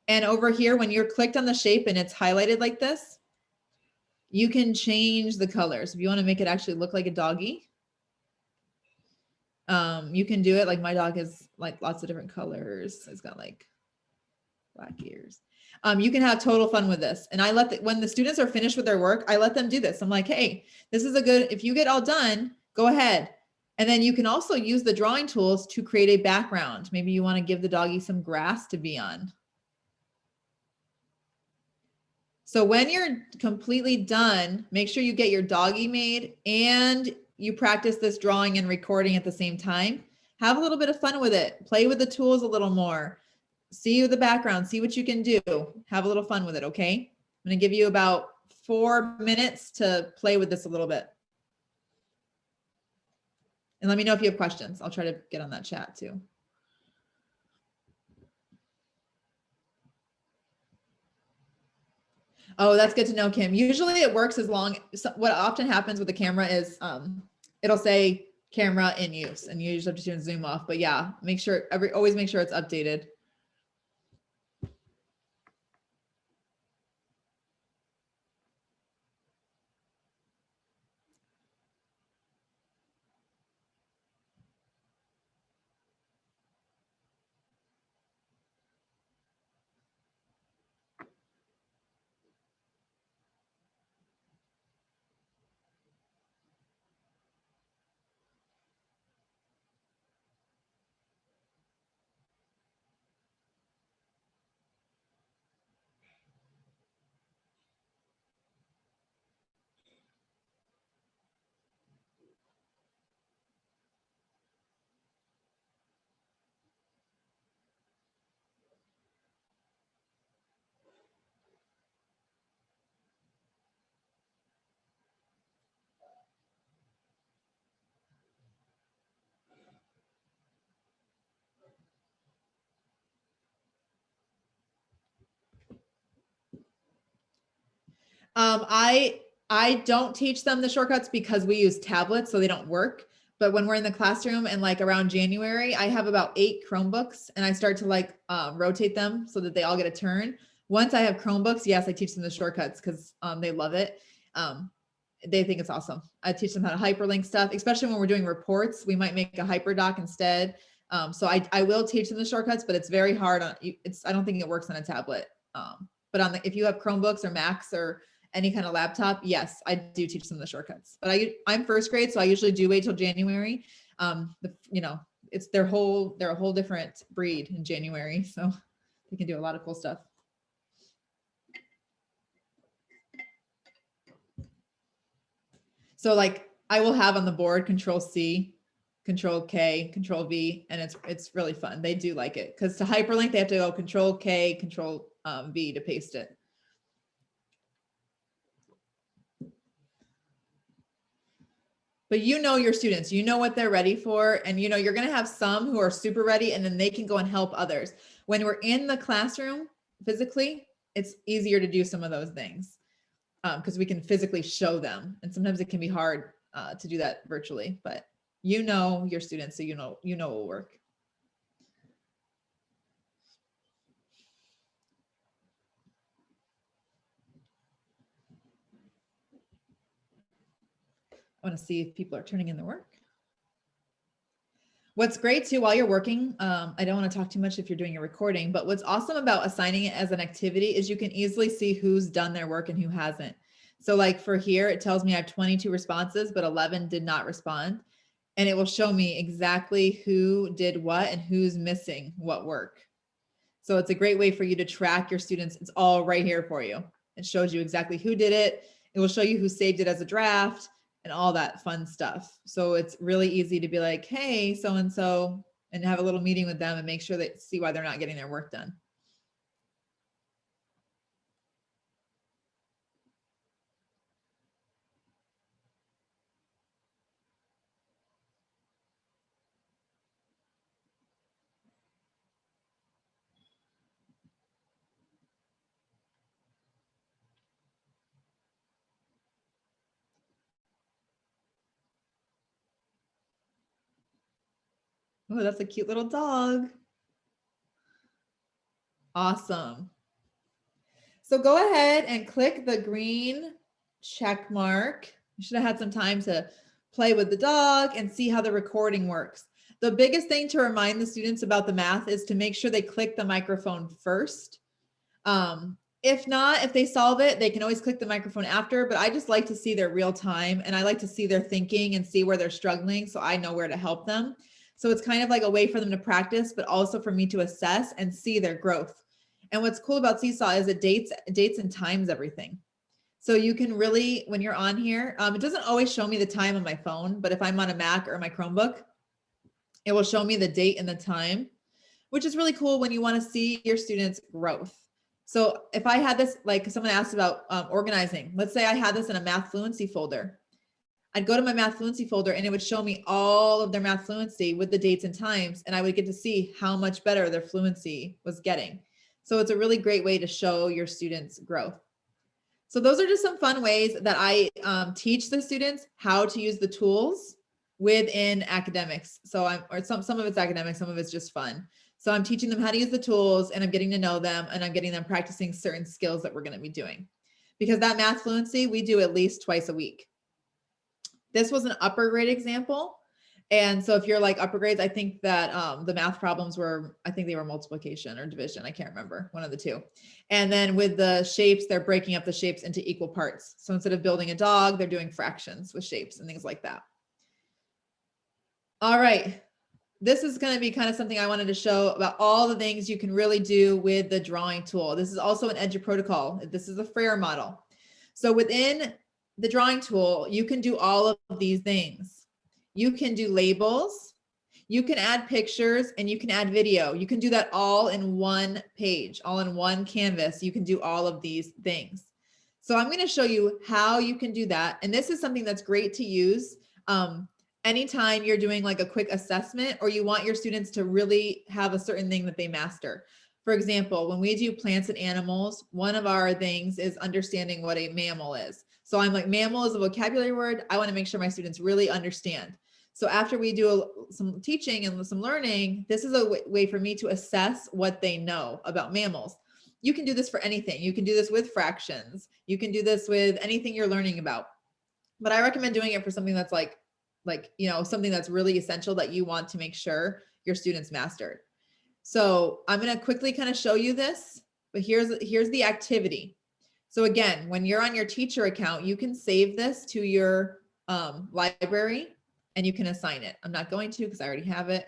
And over here, when you're clicked on the shape and it's highlighted like this, you can change the colors. If you want to make it actually look like a doggy, you can do it. Like my dog has like lots of different colors. It's got like black ears. You can have total fun with this. And I when the students are finished with their work, I let them do this. I'm like, hey, this is if you get all done, go ahead. And then you can also use the drawing tools to create a background. Maybe you want to give the doggy some grass to be on. So when you're completely done, make sure you get your doggy made and you practice this drawing and recording at the same time. Have a little bit of fun with it. Play with the tools a little more. See the background, see what you can do. Have a little fun with it, okay? I'm going to give you about 4 minutes to play with this a little bit. And let me know if you have questions. I'll try to get on that chat too. Oh, that's good to know, Kim. Usually it works as long, what often happens with the camera is it'll say camera in use and you usually have to turn zoom off. But yeah, make sure, always make sure it's updated. I don't teach them the shortcuts because we use tablets, so they don't work. But when we're in the classroom and like around January, I have about 8 Chromebooks and I start to like rotate them so that they all get a turn. Once I have Chromebooks, yes, I teach them the shortcuts because they love it. They think it's awesome. I teach them how to hyperlink stuff, especially when we're doing reports. We might make a hyperdoc instead. So I will teach them the shortcuts, but it's very hard on I don't think it works on a tablet. But if you have Chromebooks or Macs or any kind of laptop, yes, I do teach them the shortcuts. But I'm first grade, so I usually do wait till January. It's they're a whole different breed in January, so they can do a lot of cool stuff. So like I will have on the board Control-C, Control-K, Control-V, and it's really fun. They do like it because to hyperlink, they have to go Control-K, Control-V to paste it. But you know your students, you know what they're ready for. And you know, you're going to have some who are super ready and then they can go and help others. When we're in the classroom physically, it's easier to do some of those things because we can physically show them. And sometimes it can be hard to do that virtually, but you know your students, so you know it will work. I want to see if people are turning in their work. What's great too, while you're working, I don't want to talk too much if you're doing your recording, but what's awesome about assigning it as an activity is you can easily see who's done their work and who hasn't. So like for here, it tells me I have 22 responses, but 11 did not respond. and it will show me exactly who did what and who's missing what work. So it's a great way for you to track your students. It's all right here for you. It shows you exactly who did it. It will show you who saved it as a draft and all that fun stuff. So it's really easy to be like, hey, so-and-so, and have a little meeting with them and make sure that see why they're not getting their work done. Oh, that's a cute little dog. Awesome. So go ahead and click the green check mark. You should have had some time to play with the dog and see how the recording works. The biggest thing to remind the students about the math is to make sure they click the microphone first. If not, if they solve it, they can always click the microphone after, but I just like to see their real time and I like to see their thinking and see where they're struggling so I know where to help them. So it's kind of like a way for them to practice, but also for me to assess and see their growth. And what's cool about Seesaw is it dates and times everything. So you can really, when you're on here, it doesn't always show me the time on my phone, but if I'm on a Mac or my Chromebook, it will show me the date and the time, which is really cool when you want to see your students' growth. So if I had this, like someone asked about organizing, let's say I had this in a math fluency folder. I'd go to my math fluency folder and it would show me all of their math fluency with the dates and times, and I would get to see how much better their fluency was getting. So it's a really great way to show your students' growth. So those are just some fun ways that I teach the students how to use the tools within academics. So some of it's academic, some of it's just fun. So I'm teaching them how to use the tools and I'm getting to know them and I'm getting them practicing certain skills that we're going to be doing. Because that math fluency, we do at least twice a week. This was an upper grade example. And so if you're like upper grades, I think that the math problems were, I think they were multiplication or division. I can't remember, one of the two. And then with the shapes, they're breaking up the shapes into equal parts. So instead of building a dog, they're doing fractions with shapes and things like that. All right. This is going to be kind of something I wanted to show about all the things you can really do with the drawing tool. This is also an Edu protocol. This is a FAIR model. So within the drawing tool, you can do all of these things. You can do labels, you can add pictures, and you can add video. You can do that all in one page, all in one canvas. You can do all of these things. So I'm going to show you how you can do that. And this is something that's great to use anytime you're doing like a quick assessment or you want your students to really have a certain thing that they master. For example, when we do plants and animals, one of our things is understanding what a mammal is. So I'm like, mammal is a vocabulary word. I want to make sure my students really understand. So after we do some teaching and some learning, this is a way for me to assess what they know about mammals. You can do this for anything. You can do this with fractions. You can do this with anything you're learning about. But I recommend doing it for something that's like, you know, something that's really essential that you want to make sure your students mastered. So I'm going to quickly kind of show you this, but here's the activity. So again, when you're on your teacher account, you can save this to your library and you can assign it. I'm not going to because I already have it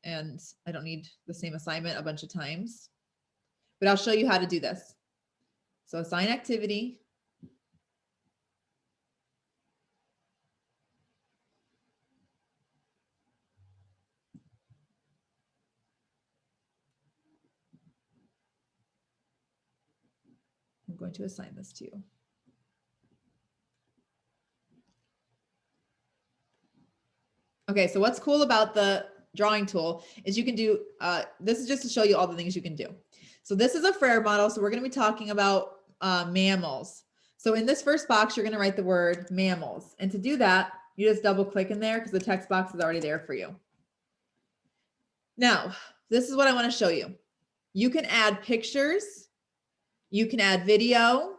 and I don't need the same assignment a bunch of times, but I'll show you how to do this. So assign activity. I'm going to assign this to you. Okay, so what's cool about the drawing tool is you can do, this is just to show you all the things you can do. So this is a FAIR model. So we're going to be talking about mammals. So in this first box, you're going to write the word mammals. And to do that, you just double click in there because the text box is already there for you. Now, this is what I want to show you. You can add pictures. You can add video.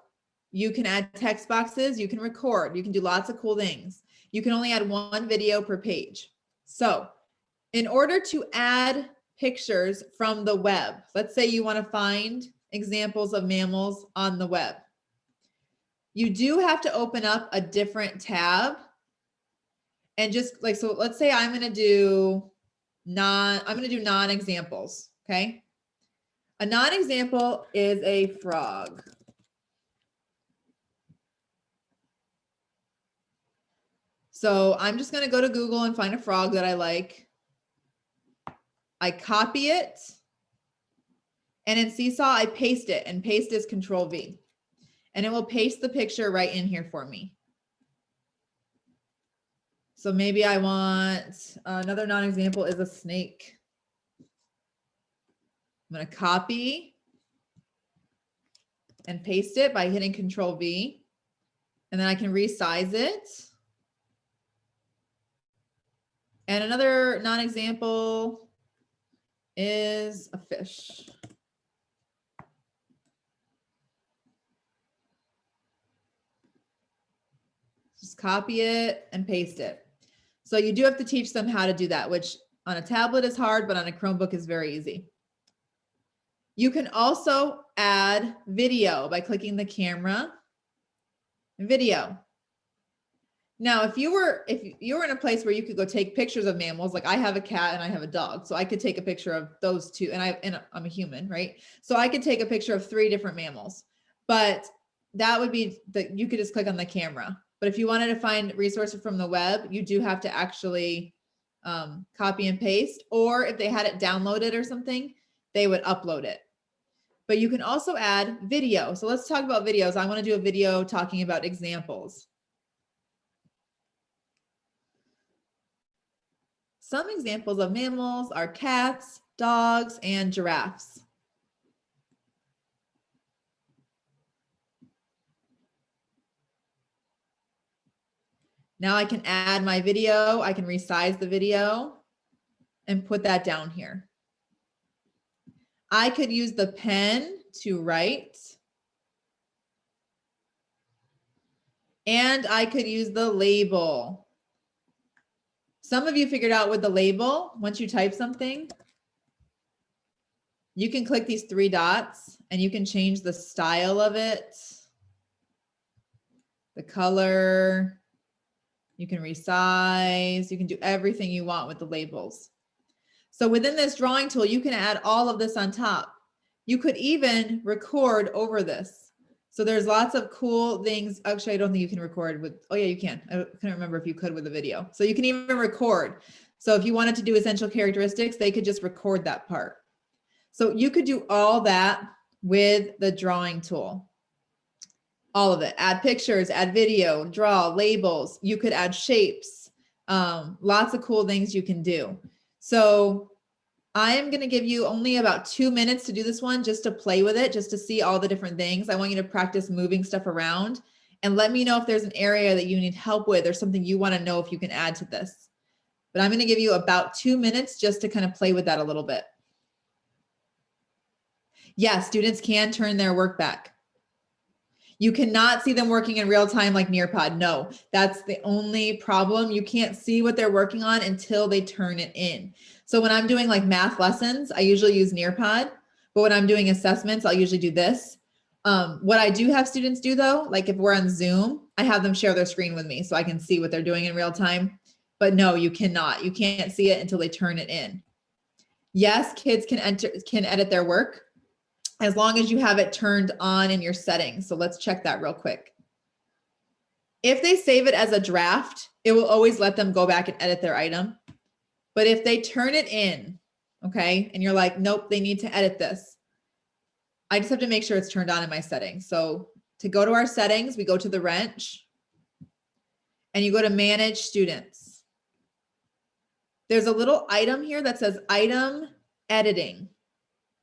You can add text boxes. You can record. You can do lots of cool things. You can only add one video per page. So in order to add pictures from the web, let's say you want to find examples of mammals on the web. You do have to open up a different tab And just like, so let's say I'm going to do non-examples. Okay. A non-example is a frog. So I'm just going to go to Google and find a frog that I like. I copy it. And in Seesaw, I paste it, and paste is Control V. And it will paste the picture right in here for me. So maybe I want another non-example is a snake. I'm going to copy and paste it by hitting Control V. And then I can resize it. And another non-example is a fish. Just copy it and paste it. So you do have to teach them how to do that, which on a tablet is hard, but on a Chromebook is very easy. You can also add video by clicking the camera, video. Now, if you were in a place where you could go take pictures of mammals, like I have a cat and I have a dog, so I could take a picture of those two, and I'm a human, right? So I could take a picture of 3 different mammals, but that would be that you could just click on the camera. But if you wanted to find resources from the web, you do have to actually copy and paste, or if they had it downloaded or something, they would upload it. But you can also add video. So let's talk about videos. I want to do a video talking about examples. Some examples of mammals are cats, dogs, and giraffes. Now I can add my video. I can resize the video and put that down here. I could use the pen to write. And I could use the label. Some of you figured out with the label, once you type something, you can click these 3 dots and you can change the style of it, the color, you can resize, you can do everything you want with the labels. So within this drawing tool, you can add all of this on top. You could even record over this. So there's lots of cool things. Actually, I don't think you can record with, oh yeah, you can. I couldn't remember if you could with a video. So you can even record. So if you wanted to do essential characteristics, they could just record that part. So you could do all that with the drawing tool. All of it. Add pictures, add video, draw, labels. You could add shapes. Lots of cool things you can do. So I am going to give you only about 2 minutes to do this one, just to play with it, just to see all the different things. I want you to practice moving stuff around and let me know if there's an area that you need help with or something you want to know if you can add to this. But I'm going to give you about 2 minutes just to kind of play with that a little bit. Yes, students can turn their work back. You cannot see them working in real time like Nearpod. No, that's the only problem. You can't see what they're working on until they turn it in. So when I'm doing like math lessons, I usually use Nearpod, but when I'm doing assessments, I'll usually do this. What I do have students do though, like if we're on Zoom, I have them share their screen with me so I can see what they're doing in real time. But no, you cannot. You can't see it until they turn it in. Yes, kids can edit their work, as long as you have it turned on in your settings. So let's check that real quick. If they save it as a draft, it will always let them go back and edit their item. But if they turn it in, okay, and you're like, nope, they need to edit this, I just have to make sure it's turned on in my settings. So to go to our settings, we go to the wrench and you go to manage students. There's a little item here that says item editing.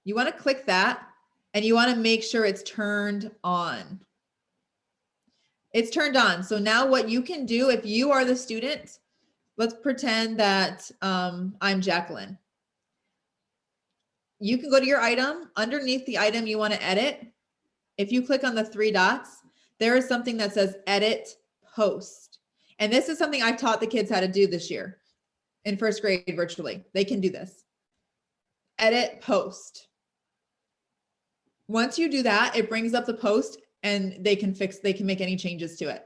You want to click that. And you want to make sure it's turned on. It's turned on. So now what you can do, if you are the student, let's pretend that I'm Jacqueline. You can go to your item. Underneath the item you want to edit, if you click on the 3 dots, there is something that says edit post. And this is something I've taught the kids how to do this year in 1st grade virtually. They can do this. Edit post. Once you do that, it brings up the post and they can make any changes to it.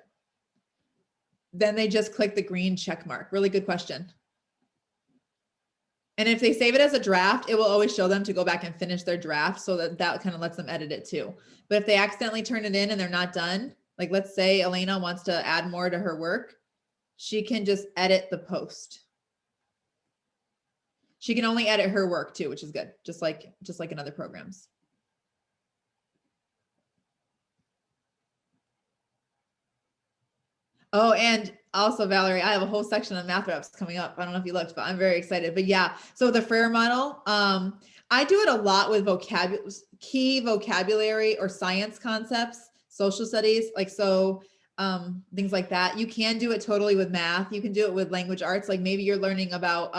then they just click the green check mark. Really good question. And if they save it as a draft, it will always show them to go back and finish their draft, so that kind of lets them edit it too. But if they accidentally turn it in and they're not done, like let's say Elena wants to add more to her work, she can just edit the post. She can only edit her work too, which is good, just like in other programs. Oh, and also Valerie, I have a whole section on math reps coming up. I don't know if you looked, but I'm very excited. But yeah, so the Frere model, I do it a lot with key vocabulary or science concepts, social studies, like so things like that. You can do it totally with math. You can do it with language arts. Like maybe you're learning about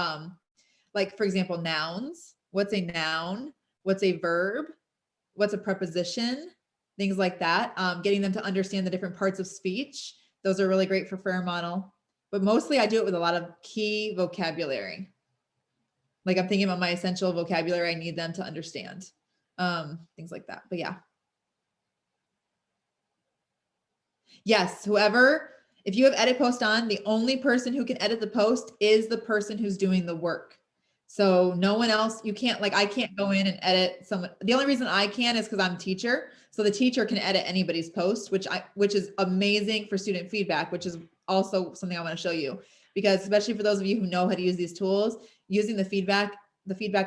like for example, nouns. What's a noun? What's a verb? What's a preposition? Things like that. Getting them to understand the different parts of speech. Those are really great for Frere model, but mostly I do it with a lot of key vocabulary. Like I'm thinking about my essential vocabulary I need them to understand, things like that. But yeah. Yes, if you have edit post on, the only person who can edit the post is the person who's doing the work. So no one else, I can't go in and edit someone. The only reason I can is because I'm a teacher. So the teacher can edit anybody's post, which is amazing for student feedback, which is also something I want to show you, because especially for those of you who know how to use these tools, using the feedback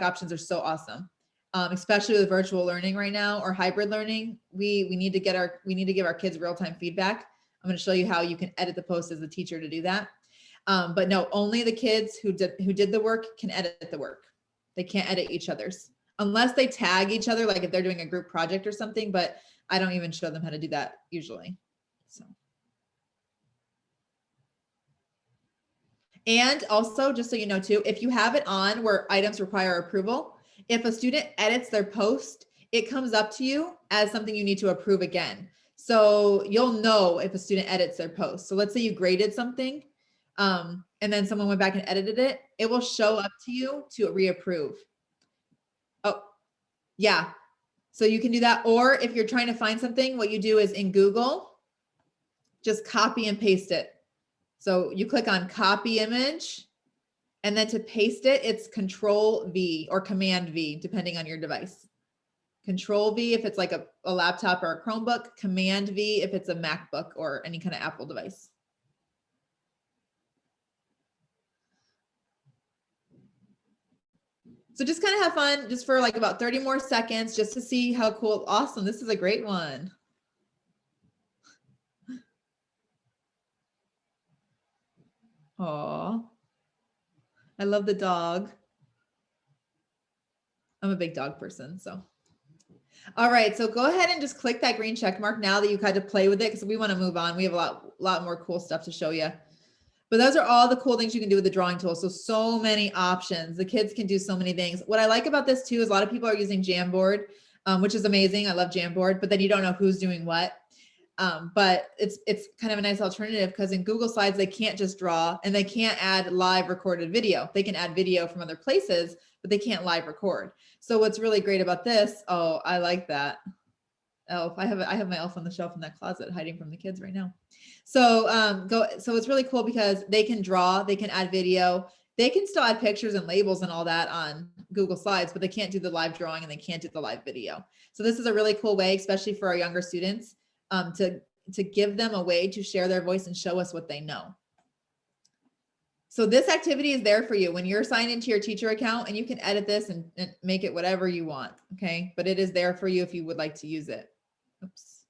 options are so awesome. Especially with virtual learning right now or hybrid learning, we need to give our kids real-time feedback. I'm going to show you how you can edit the post as a teacher to do that. But no, only the kids who did the work can edit the work. They can't edit each other's unless they tag each other, like if they're doing a group project or something, but I don't even show them how to do that usually. So. And also, just so you know too, if you have it on where items require approval, if a student edits their post, it comes up to you as something you need to approve again. So you'll know if a student edits their post. So let's say you graded something, and then someone went back and edited it, it will show up to you to reapprove. Oh, yeah. So you can do that. Or if you're trying to find something, what you do is in Google, just copy and paste it. So you click on copy image, and then to paste it, it's Control V or Command V, depending on your device. Control V if it's like a laptop or a Chromebook, Command V if it's a MacBook or any kind of Apple device. So just kind of have fun just for like about 30 more seconds just to see how cool. Awesome. This is a great one. Aw, I love the dog. I'm a big dog person, so. All right, so go ahead and just click that green check mark now that you've had to play with it, because we want to move on. We have a lot more cool stuff to show you. But those are all the cool things you can do with the drawing tool. So many options. The kids can do so many things. What I like about this too is a lot of people are using Jamboard, which is amazing. I love Jamboard, but then you don't know who's doing what. But it's kind of a nice alternative because in Google Slides, they can't just draw and they can't add live recorded video. They can add video from other places, but they can't live record. So what's really great about this, oh, I like that. Elf. I have my elf on the shelf in that closet hiding from the kids right now. So so it's really cool because they can draw, they can add video, they can still add pictures and labels and all that on Google Slides, but they can't do the live drawing and they can't do the live video. So this is a really cool way, especially for our younger students, to give them a way to share their voice and show us what they know. So this activity is there for you when you're signed into your teacher account, and you can edit this and make it whatever you want. Okay. But it is there for you if you would like to use it. Oops.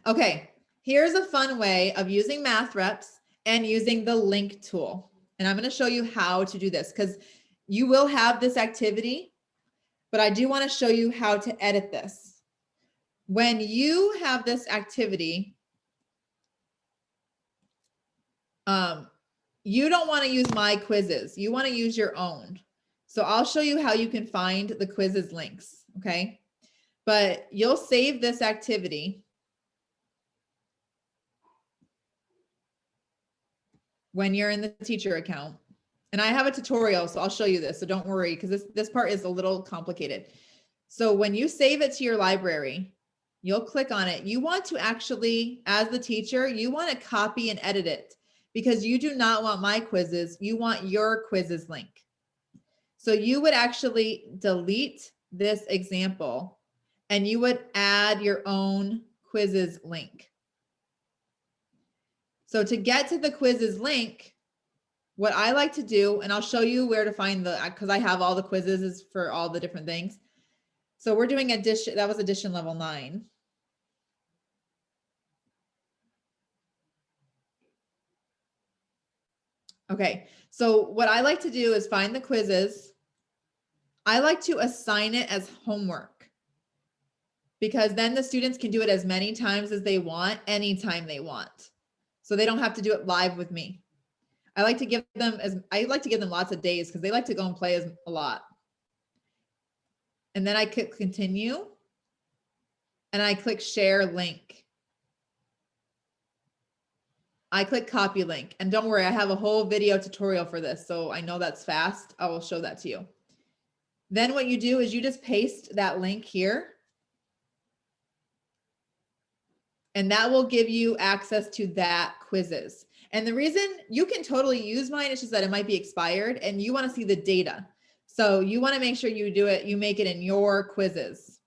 Okay. Here's a fun way of using math reps and using the link tool. And I'm going to show you how to do this because you will have this activity, but I do want to show you how to edit this. When you have this activity, you don't want to use my quizzes. You want to use your own. So I'll show you how you can find the quizzes links. Okay. But you'll save this activity when you're in the teacher account. And I have a tutorial, so I'll show you this. So don't worry, because this part is a little complicated. So when you save it to your library, You'll click on it. You want to actually, as the teacher, you want to copy and edit it because you do not want my quizzes. You want your quizzes link. So you would actually delete this example and you would add your own quizzes link. So to get to the quizzes link, what I like to do, and I'll show you where to find the, because I have all the quizzes for all the different things. So we're doing addition, that was addition level 9. Okay, so what I like to do is find the quizzes. I like to assign it as homework because then the students can do it as many times as they want, anytime they want. So they don't have to do it live with me. I like to give them lots of days because they like to go and play a lot. And then I click continue and I click share link. I click copy link, and don't worry, I have a whole video tutorial for this. So I know that's fast. I will show that to you. Then what you do is you just paste that link here. And that will give you access to that quizzes. And the reason you can totally use mine is just that it might be expired and you want to see the data. So you want to make sure you do it, you make it in your quizzes.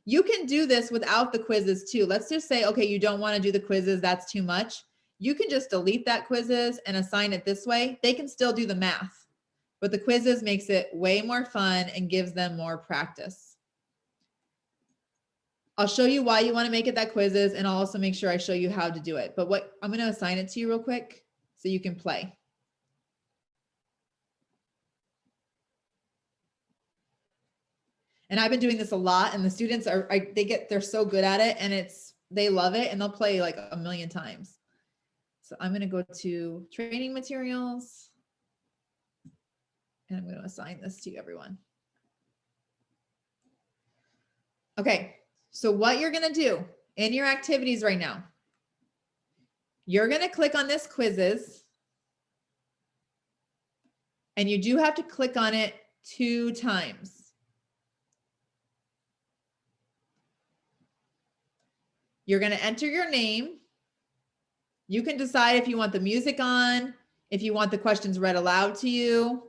You can do this without the quizzes too. Let's just say, okay, you don't want to do the quizzes, that's too much. You can just delete that quizzes and assign it this way. They can still do the math, but the quizzes makes it way more fun and gives them more practice. I'll show you why you want to make it that quizzes, and I'll also make sure I show you how to do it. But what I'm going to assign it to you real quick so you can play. And I've been doing this a lot, and the students are, they're so good at it, and they love it, and they'll play like a million times. So I'm going to go to training materials, and I'm going to assign this to everyone. Okay. So what you're going to do in your activities right now, you're going to click on this quizzes, and you do have to click on it 2 times. You're going to enter your name. You can decide if you want the music on, if you want the questions read aloud to you.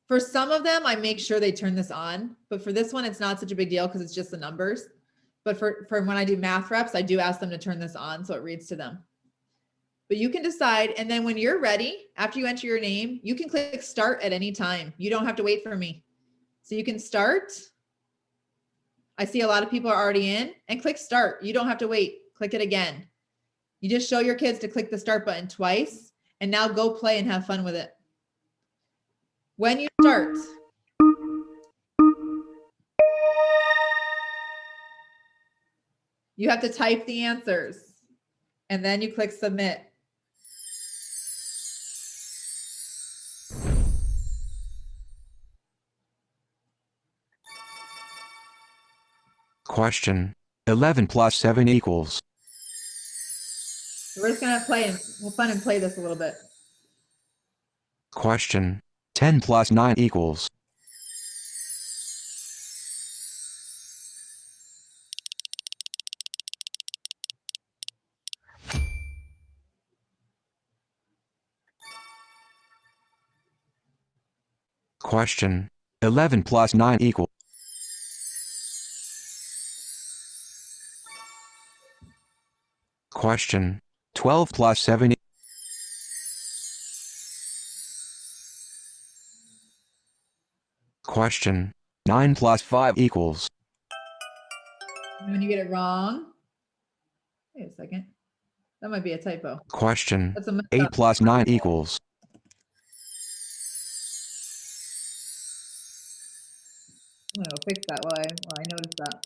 For some of them, I make sure they turn this on, but for this one, it's not such a big deal because it's just the numbers. But for when I do math reps, I do ask them to turn this on so it reads to them. But you can decide, and then when you're ready, after you enter your name, you can click start at any time. You don't have to wait for me. So you can start. I see a lot of people are already in, and click start. You don't have to wait. Click it again. You just show your kids to click the start button twice, and now go play and have fun with it. When you start, you have to type the answers, and then you click submit. Question. 11 plus 7 equals. So we're just gonna play and we'll fun and play this a little bit. Question. 10 plus 9 equals. Question. 11 plus 9 equals. Question. 12 plus 7. Question. 9 plus 5 equals. And when you get it wrong, wait a second. That might be a typo. Question. That's a mess 8 up. plus 9 equals. I'm gonna go fix that while I notice that.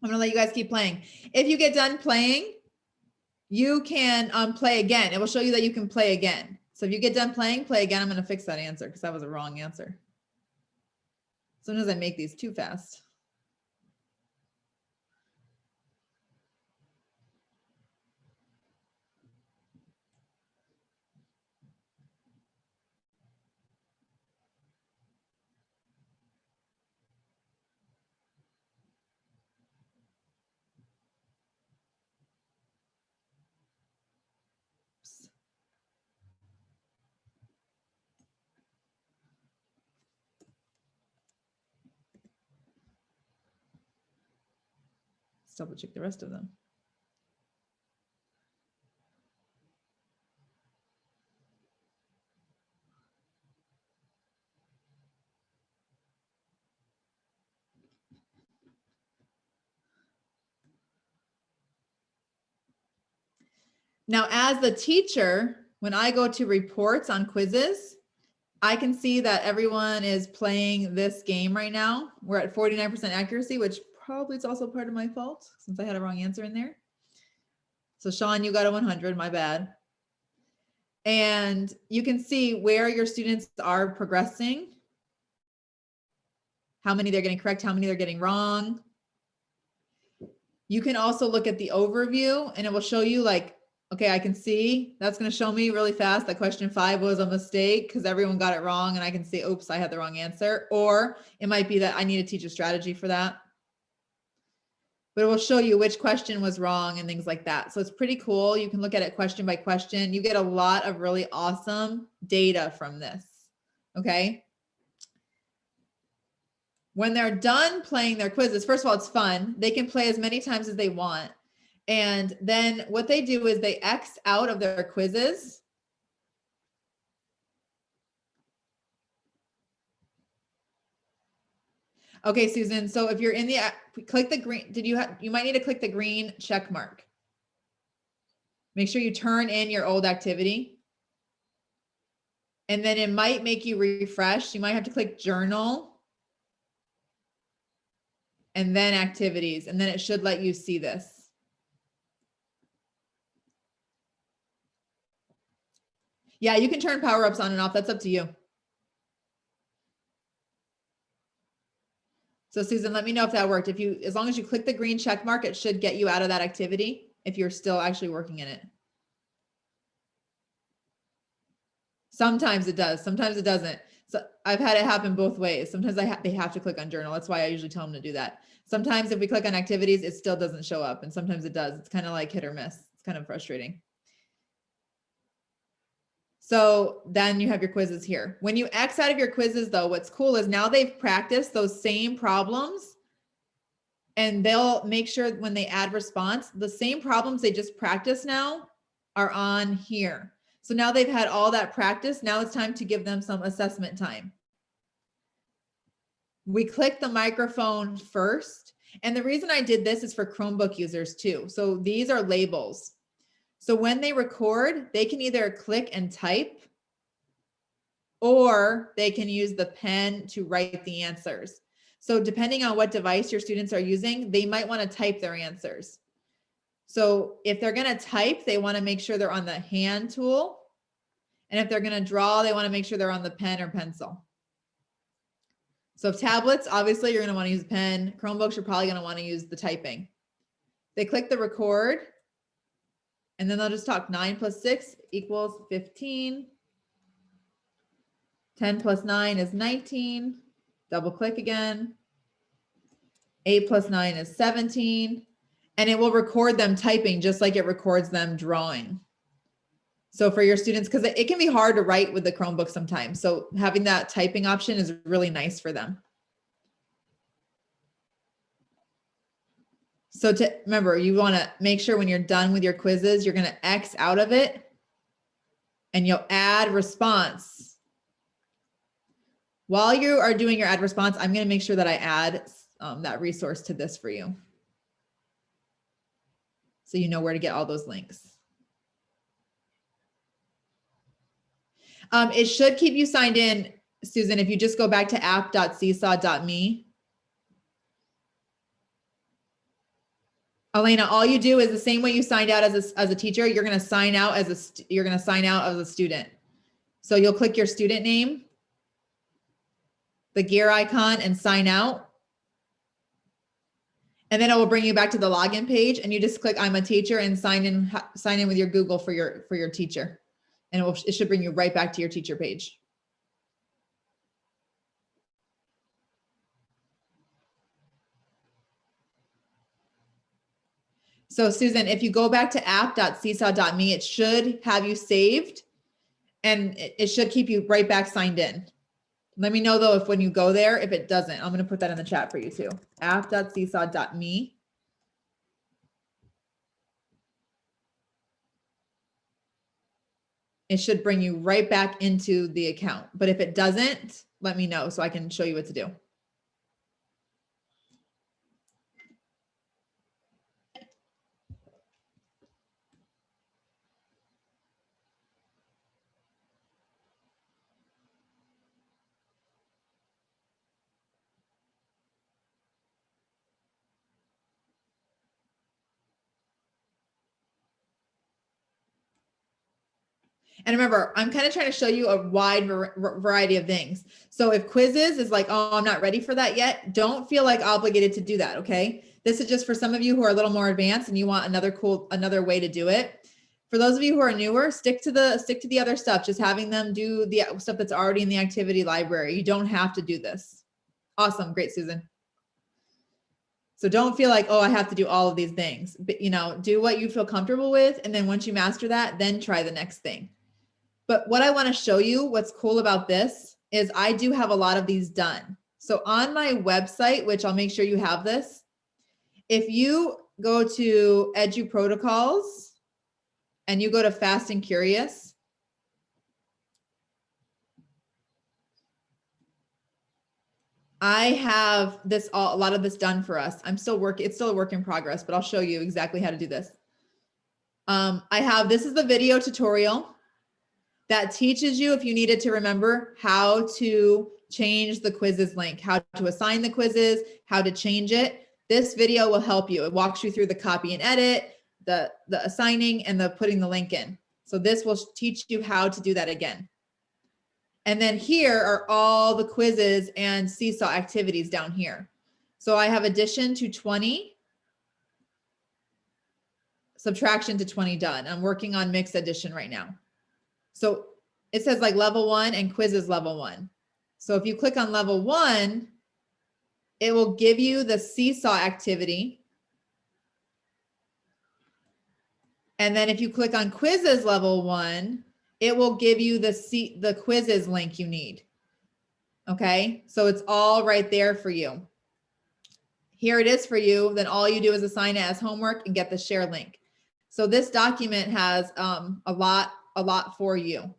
I'm gonna let you guys keep playing. If you get done playing, you can play again. It will show you that you can play again. So if you get done playing, play again. I'm gonna fix that answer because that was a wrong answer. Sometimes I make these too fast. double check the rest of them. Now, as the teacher, when I go to reports on quizzes, I can see that everyone is playing this game right now. We're at 49% accuracy, which probably is also part of my fault since I had a wrong answer in there. So Sean, you got a 100, my bad. And you can see where your students are progressing, how many they're getting correct, how many they're getting wrong. You can also look at the overview and it will show you like, okay, I can see that's going to show me really fast that question 5 was a mistake because everyone got it wrong and I can see, oops, I had the wrong answer. Or it might be that I need to teach a strategy for that. But it will show you which question was wrong and things like that. So it's pretty cool. You can look at it question by question. You get a lot of really awesome data from this. Okay. When they're done playing their quizzes, first of all, it's fun. They can play as many times as they want. And then what they do is they X out of their quizzes. Okay, Susan, so if you're in the, click the green, you might need to click the green check mark. Make sure you turn in your old activity. And then it might make you refresh. You might have to click journal. And then activities, and then it should let you see this. Yeah, you can turn power-ups on and off. That's up to you. So Susan, let me know if that worked. As long as you click the green check mark, it should get you out of that activity if you're still actually working in it. Sometimes it does, sometimes it doesn't. So I've had it happen both ways. Sometimes they have to click on journal. That's why I usually tell them to do that. Sometimes if we click on activities, it still doesn't show up. And sometimes it does. It's kind of like hit or miss. It's kind of frustrating. So then you have your quizzes here. When you X out of your quizzes though, what's cool is now they've practiced those same problems and they'll make sure when they add response, the same problems they just practiced now are on here. So now they've had all that practice. Now it's time to give them some assessment time. We click the microphone first. And the reason I did this is for Chromebook users too. So these are labels. So when they record, they can either click and type, or they can use the pen to write the answers. So depending on what device your students are using, they might want to type their answers. So if they're going to type, they want to make sure they're on the hand tool. And if they're going to draw, they want to make sure they're on the pen or pencil. So if tablets, obviously you're going to want to use pen. Chromebooks, you're probably going to want to use the typing. They click the record. And then they'll just talk 9 plus 6 equals 15. 10 plus 9 is 19. Double click again. 8 plus 9 is 17. And it will record them typing just like it records them drawing. So for your students, because it can be hard to write with the Chromebook sometimes. So having that typing option is really nice for them. So remember, you want to make sure when you're done with your quizzes, you're going to X out of it and you'll add response. While you are doing your add response, I'm going to make sure that I add that resource to this for you. So you know where to get all those links. It should keep you signed in, Susan, if you just go back to app.seesaw.me. Elena, all you do is the same way you signed out as a teacher, you're going to sign out as a student. So you'll click your student name, the gear icon, and sign out. And then it will bring you back to the login page and you just click I'm a teacher and sign in with your Google for your teacher. And it should bring you right back to your teacher page. So Susan, if you go back to app.seesaw.me, it should have you saved and it should keep you right back signed in. Let me know though, if when you go there, if it doesn't, I'm going to put that in the chat for you too. App.seesaw.me. it should bring you right back into the account. But if it doesn't, let me know so I can show you what to do. And remember, I'm kind of trying to show you a wide variety of things. So if quizzes is like, oh, I'm not ready for that yet, don't feel like obligated to do that, okay? This is just for some of you who are a little more advanced and you want another way to do it. For those of you who are newer, stick to the other stuff, just having them do the stuff that's already in the activity library. You don't have to do this. Awesome, great, Susan. So don't feel like, oh, I have to do all of these things, but do what you feel comfortable with. And then once you master that, then try the next thing. But what I want to show you, what's cool about this is I do have a lot of these done. So on my website, which I'll make sure you have this, if you go to Edu Protocols and you go to Fast and Curious, I have this a lot of this done for us. It's still a work in progress, but I'll show you exactly how to do this. This is the video tutorial that teaches you, if you needed to remember, how to change the quizzes link, how to assign the quizzes, how to change it. This video will help you. It walks you through the copy and edit, the assigning, and the putting the link in. So this will teach you how to do that again. And then here are all the quizzes and Seesaw activities down here. So I have addition to 20, subtraction to 20 done. I'm working on mixed addition right now. So it says like level 1 and quizzes level 1. So if you click on level 1, it will give you the Seesaw activity. And then if you click on quizzes level 1, it will give you the quizzes link you need. Okay, so it's all right there for you. Here it is for you. Then all you do is assign it as homework and get the share link. So this document has a lot for you.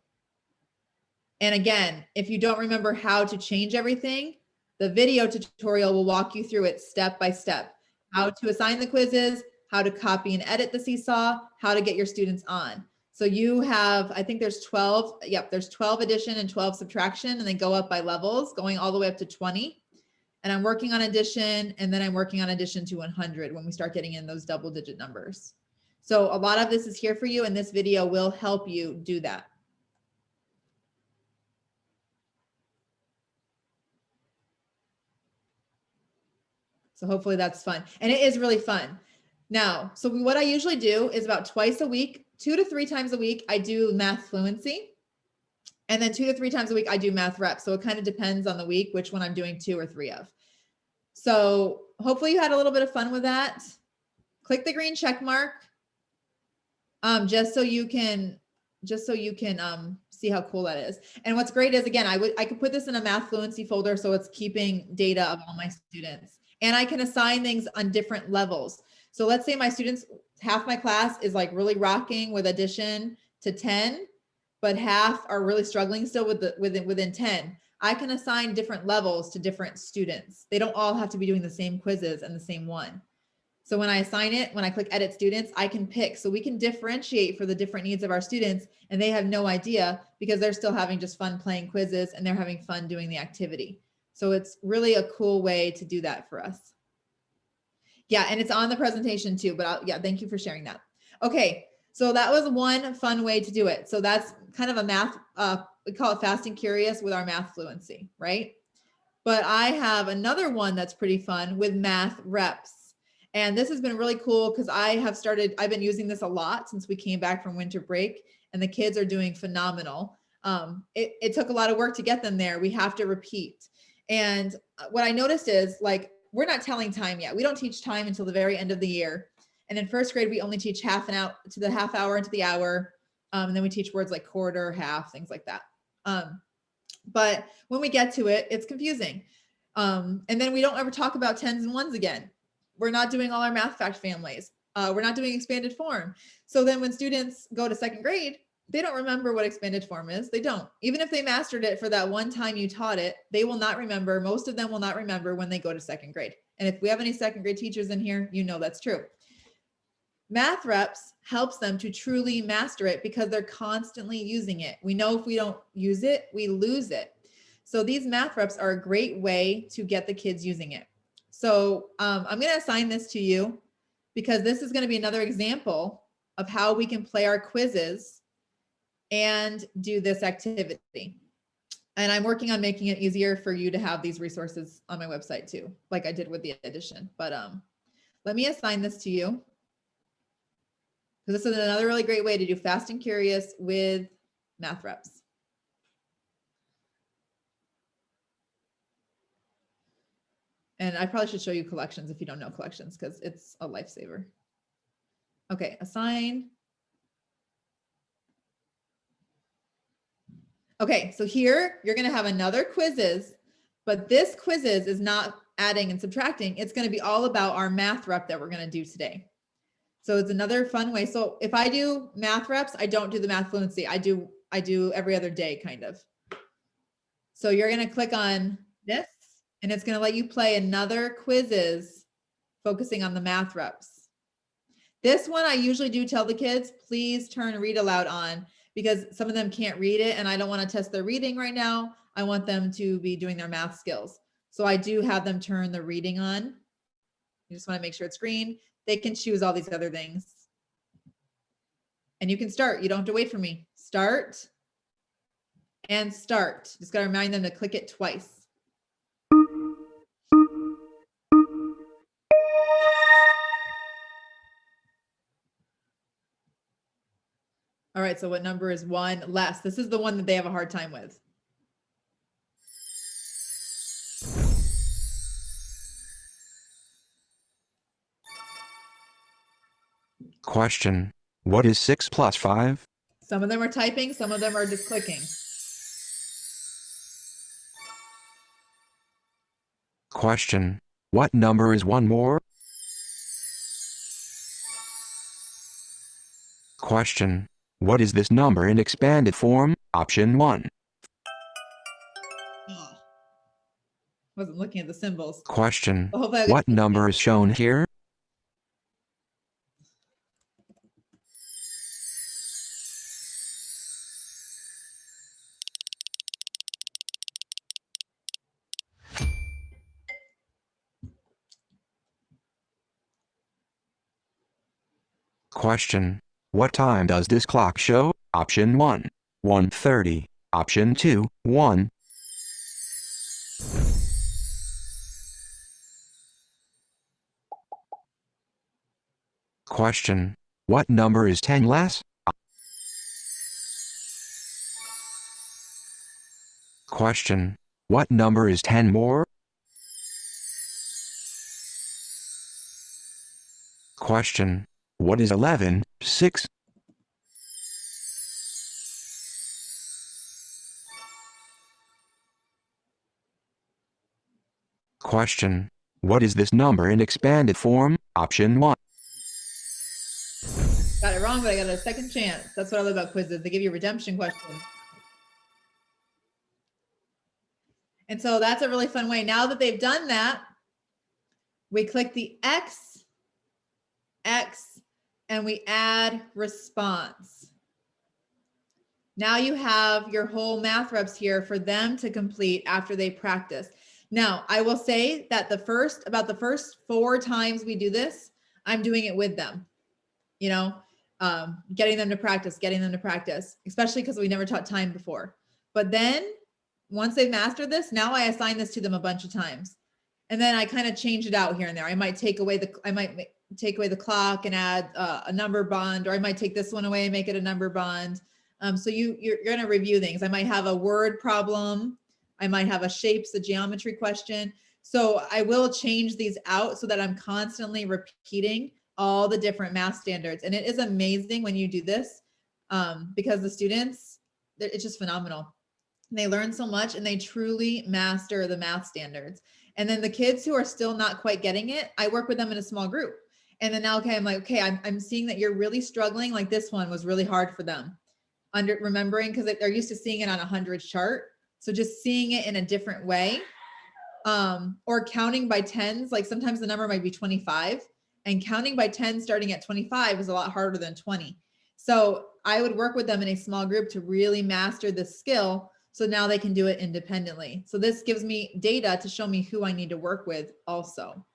And again, if you don't remember how to change everything, the video tutorial will walk you through it step by step. How to assign the quizzes, how to copy and edit the Seesaw, how to get your students on. So you have, I think there's 12, there's 12 addition and 12 subtraction, and they go up by levels, going all the way up to 20. And I'm working on addition, and then I'm working on addition to 100 when we start getting in those double-digit numbers. So a lot of this is here for you, and this video will help you do that. So hopefully that's fun. And it is really fun. Now, so what I usually do is about twice a week, 2 to 3 times a week, I do math fluency. And then 2 to 3 times a week, I do math reps. So it kind of depends on the week, which one I'm doing 2 or 3 of. So hopefully you had a little bit of fun with that. Click the green check mark, just so you can see how cool that is. And what's great is, again, I could put this in a math fluency folder, so it's keeping data of all my students. And I can assign things on different levels. So let's say my students, half my class is like really rocking with addition to 10, but half are really struggling still within 10. I can assign different levels to different students. They don't all have to be doing the same quizzes and the same one. So when I assign it, when I click edit students, I can pick, so we can differentiate for the different needs of our students, and they have no idea because they're still having just fun playing quizzes and they're having fun doing the activity. So it's really a cool way to do that for us. Yeah, and it's on the presentation too, but yeah, thank you for sharing that. Okay, so that was one fun way to do it. So that's kind of a math, we call it Fast and Curious with our math fluency, right? But I have another one that's pretty fun with math reps. And this has been really cool because I've been using this a lot since we came back from winter break, and the kids are doing phenomenal. It took a lot of work to get them there. We have to repeat. And what I noticed is, like, we're not telling time yet. We don't teach time until the very end of the year. And in first grade, we only teach half an hour to the half hour into the hour. And then we teach words like quarter, half, things like that. But when we get to it, it's confusing. And then we don't ever talk about tens and ones again. We're not doing all our math fact families. We're not doing expanded form. So then when students go to second grade, They don't remember what expanded form is. They don't. Even if they mastered it for that one time you taught it, they will not remember. Most of them will not remember when they go to second grade. And if we have any second grade teachers in here, you know that's true. Math reps helps them to truly master it because they're constantly using it. We know if we don't use it, we lose it. So these math reps are a great way to get the kids using it. So I'm going to assign this to you because this is going to be another example of how we can play our quizzes and do this activity. And I'm working on making it easier for you to have these resources on my website too, like I did with the addition. But let me assign this to you, because this is another really great way to do fast and curious with math reps. And I probably should show you collections if you don't know collections, because it's a lifesaver. Okay, assign. Okay, so here you're gonna have another quizzes, but this quizzes is not adding and subtracting. It's gonna be all about our math rep that we're gonna do today. So it's another fun way. So if I do math reps, I don't do the math fluency. I do every other day kind of. So you're gonna click on this and it's gonna let you play another quizzes focusing on the math reps. This one I usually do tell the kids, please turn read aloud on, because some of them can't read it and I don't want to test their reading right now. I want them to be doing their math skills. So I do have them turn the reading on. You just want to make sure it's green. They can choose all these other things. And you can start. You don't have to wait for me. Start and start. Just got to remind them to click it twice. All right, so what number is one less? This is the one that they have a hard time with. Question. What is 6 plus 5? Some of them are typing, some of them are just clicking. Question. What number is 1 more? Question. What is this number in expanded form? Option 1. Oh, wasn't looking at the symbols. Question. Well, hopefully I'll get What to see number it. is shown here? Question. What time does this clock show? Option 1. 1:30. Option 2. 1. Question. What number is 10 less? Question. What number is 10 more? Question. What is 11, 6? Question. What is this number in expanded form? Option 1. Got it wrong, but I got a second chance. That's what I love about quizzes. They give you redemption questions. And so that's a really fun way. Now that they've done that, we click the X, and we add response. Now you have your whole math reps here for them to complete after they practice. Now, I will say that about the first 4 times we do this, I'm doing it with them, you know, getting them to practice, especially because we never taught time before. But then once they've mastered this, now I assign this to them a bunch of times. And then I kind of change it out here and there. I might take away the clock and add a number bond, or I might take this one away and make it a number bond. So you're going to review things. I might have a word problem. I might have a geometry question. So I will change these out so that I'm constantly repeating all the different math standards. And it is amazing when you do this because the students, it's just phenomenal. They learn so much and they truly master the math standards. And then the kids who are still not quite getting it, I work with them in a small group. And then now, I'm like, okay, I'm seeing that you're really struggling. Like this one was really hard for them. remembering, because they're used to seeing it on a 100 chart. So just seeing it in a different way, or counting by tens. Like sometimes the number might be 25, and counting by 10 starting at 25 is a lot harder than 20. So I would work with them in a small group to really master this skill. So now they can do it independently. So this gives me data to show me who I need to work with also.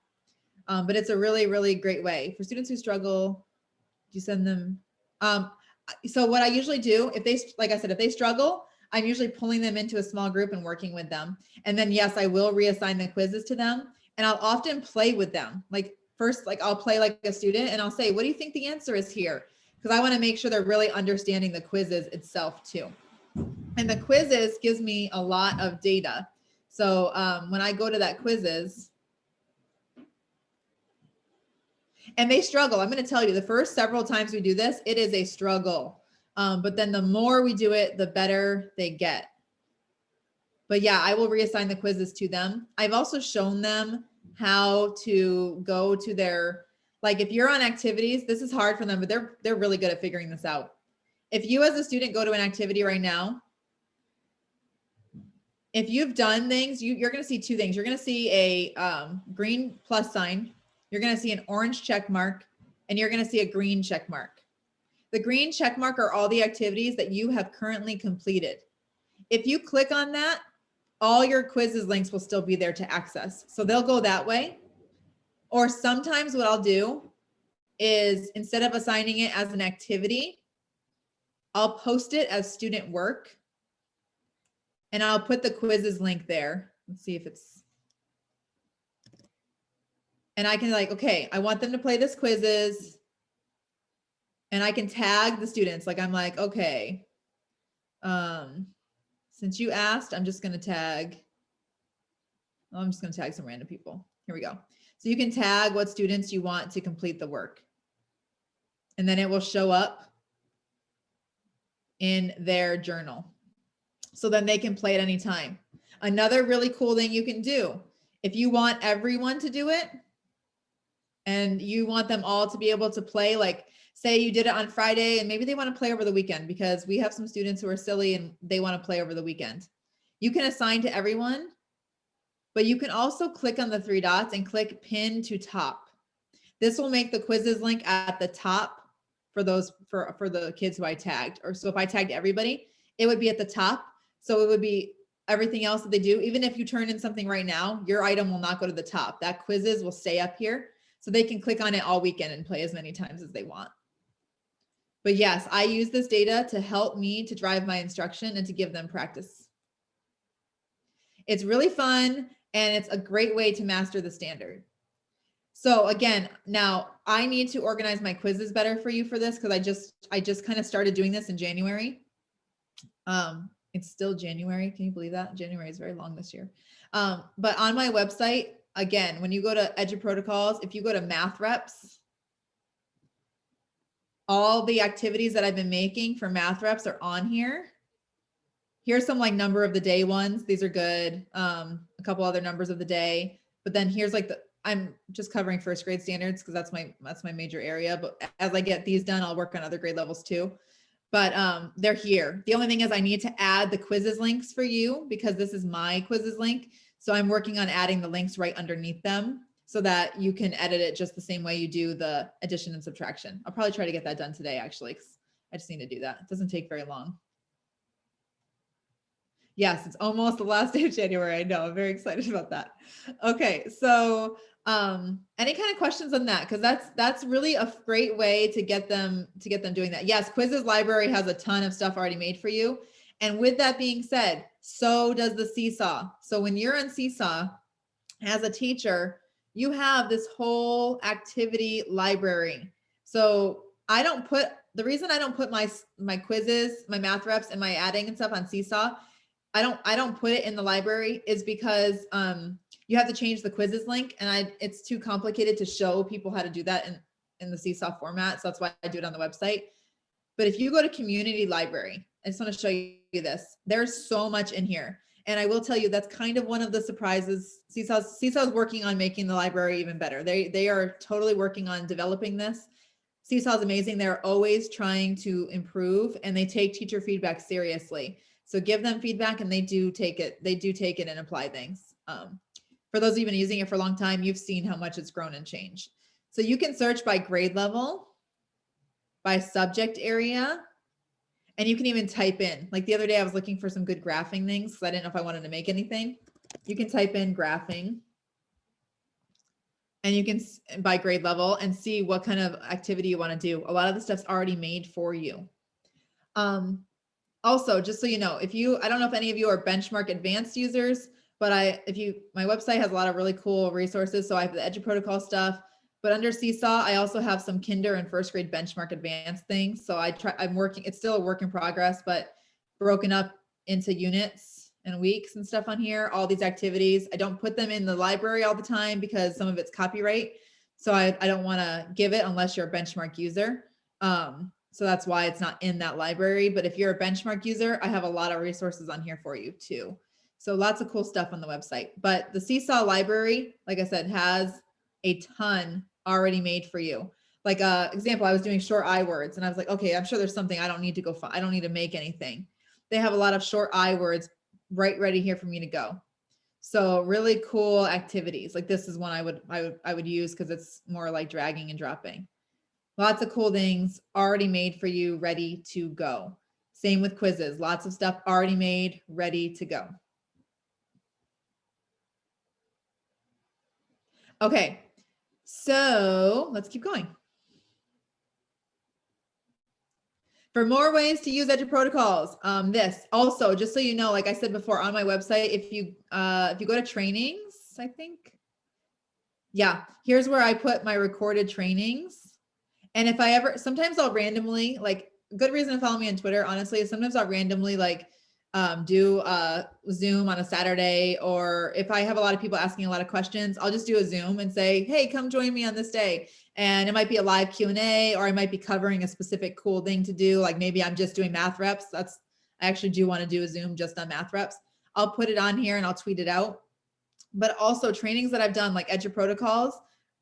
But it's a really, really great way for students who struggle. You send them. So what I usually do, if they, like I said, if they struggle, I'm usually pulling them into a small group and working with them. And then yes, I will reassign the quizzes to them, and I'll often play with them. Like first, like I'll play like a student and I'll say, what do you think the answer is here? Because I want to make sure they're really understanding the quizzes itself too. And the quizzes gives me a lot of data. So when I go to that quizzes, and they struggle, I'm going to tell you, the first several times we do this, it is a struggle. But then the more we do it, the better they get. But yeah, I will reassign the quizzes to them. I've also shown them how to go to their, like if you're on activities, this is hard for them, but they're really good at figuring this out. If you as a student go to an activity right now, if you've done things, you're going to see two things. You're going to see a green plus sign. You're going to see an orange check mark, and you're going to see a green check mark. The green check mark are all the activities that you have currently completed. If you click on that, all your quizzes links will still be there to access. So they'll go that way. Or sometimes what I'll do is instead of assigning it as an activity, I'll post it as student work, and I'll put the quizzes link there. Let's see if it's, and I can like, okay, I want them to play this quizzes, and I can tag the students. Like I'm like, okay, since you asked, I'm just going to tag, well, I'm just going to tag some random people. Here we go. So you can tag what students you want to complete the work, and then it will show up in their journal. So then they can play at any time. Another really cool thing you can do, if you want everyone to do it and you want them all to be able to play, like say you did it on Friday and maybe they want to play over the weekend, because we have some students who are silly and they want to play over the weekend. You can assign to everyone, but you can also click on the three dots and click pin to top. This will make the quizzes link at the top for those, for the kids who I tagged. Or so if I tagged everybody, it would be at the top. So it would be everything else that they do. Even if you turn in something right now, your item will not go to the top. That quizzes will stay up here so they can click on it all weekend and play as many times as they want. But yes, I use this data to help me to drive my instruction and to give them practice. It's really fun, and it's a great way to master the standard. So again, now I need to organize my quizzes better for you for this, because I just kind of started doing this in January. It's still January. Can you believe that? January is very long this year. But on my website, again, when you go to Edu Protocols, if you go to Math Reps, all the activities that I've been making for Math Reps are on here. Here's some like number of the day ones. These are good. A couple other numbers of the day. But then here's like I'm just covering first grade standards because that's my major area. But as I get these done, I'll work on other grade levels too. But they're here. The only thing is I need to add the quizzes links for you, because this is my quizzes link. So I'm working on adding the links right underneath them so that you can edit it just the same way you do the addition and subtraction. I'll probably try to get that done today, actually, because I just need to do that. It doesn't take very long. Yes, it's almost the last day of January. I know, I'm very excited about that. Okay, so any kind of questions on that? Because that's really a great way to get them doing that. Yes, Quizzes Library has a ton of stuff already made for you. And with that being said, so does the Seesaw. So when you're on Seesaw as a teacher, you have this whole activity library. So the reason I don't put my quizzes, my math reps, and my adding and stuff on Seesaw, I don't put it in the library, is because you have to change the quizzes link, and it's too complicated to show people how to do that in the Seesaw format. So that's why I do it on the website. But if you go to Community Library, I just want to show you this. There's so much in here. And I will tell you, that's kind of one of the surprises. Seesaw's working on making the library even better. They are totally working on developing this. Seesaw is amazing. They're always trying to improve and they take teacher feedback seriously. So give them feedback and they do take it and apply things. For those of you who've been using it for a long time, you've seen how much it's grown and changed. So you can search by grade level, by subject area, and you can even type in. Like the other day, I was looking for some good graphing things because I didn't know if I wanted to make anything. You can type in graphing and you can by grade level and see what kind of activity you want to do. A lot of the stuff's already made for you. Also, just so you know, I don't know if any of you are Benchmark Advanced users, but my website has a lot of really cool resources. So I have the EduProtocol stuff, but under Seesaw, I also have some kinder and first grade Benchmark Advanced things. So I'm working, it's still a work in progress, but broken up into units and weeks and stuff on here, all these activities. I don't put them in the library all the time because some of it's copyright. So I don't want to give it unless you're a Benchmark user. So that's why it's not in that library. But if you're a Benchmark user, I have a lot of resources on here for you too. So lots of cool stuff on the website. But the Seesaw library, like I said, has a ton already made for you. Like example, I was doing short I words and I was like, okay, I'm sure there's something I don't need to go find. I don't need to make anything. They have a lot of short I words right ready here for me to go. So really cool activities. Like this is one I would use because it's more like dragging and dropping. Lots of cool things already made for you, ready to go. Same with quizzes. Lots of stuff already made, ready to go. Okay, so let's keep going. For more ways to use EduProtocols, this also, just so you know, like I said before on my website, if you go to trainings, I think, yeah, here's where I put my recorded trainings. And if sometimes I'll randomly, like a good reason to follow me on Twitter, honestly, is sometimes I'll randomly like do a Zoom on a Saturday, or if I have a lot of people asking a lot of questions, I'll just do a Zoom and say, hey, come join me on this day. And it might be a live Q&A, or I might be covering a specific cool thing to do. Like maybe I'm just doing math reps. I actually do want to do a Zoom just on math reps. I'll put it on here and I'll tweet it out. But also trainings that I've done, like EduProtocols.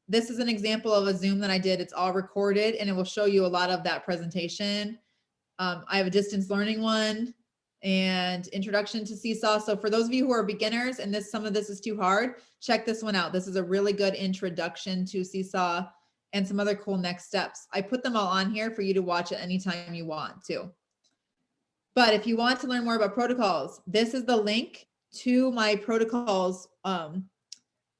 This is an example of a Zoom that I did. It's all recorded and it will show you a lot of that presentation. I have a distance learning one and introduction to Seesaw. So for those of you who are beginners and some of this is too hard, check this one out. This is a really good introduction to Seesaw and some other cool next steps. I put them all on here for you to watch at any time you want to. But if you want to learn more about protocols, this is the link to my protocols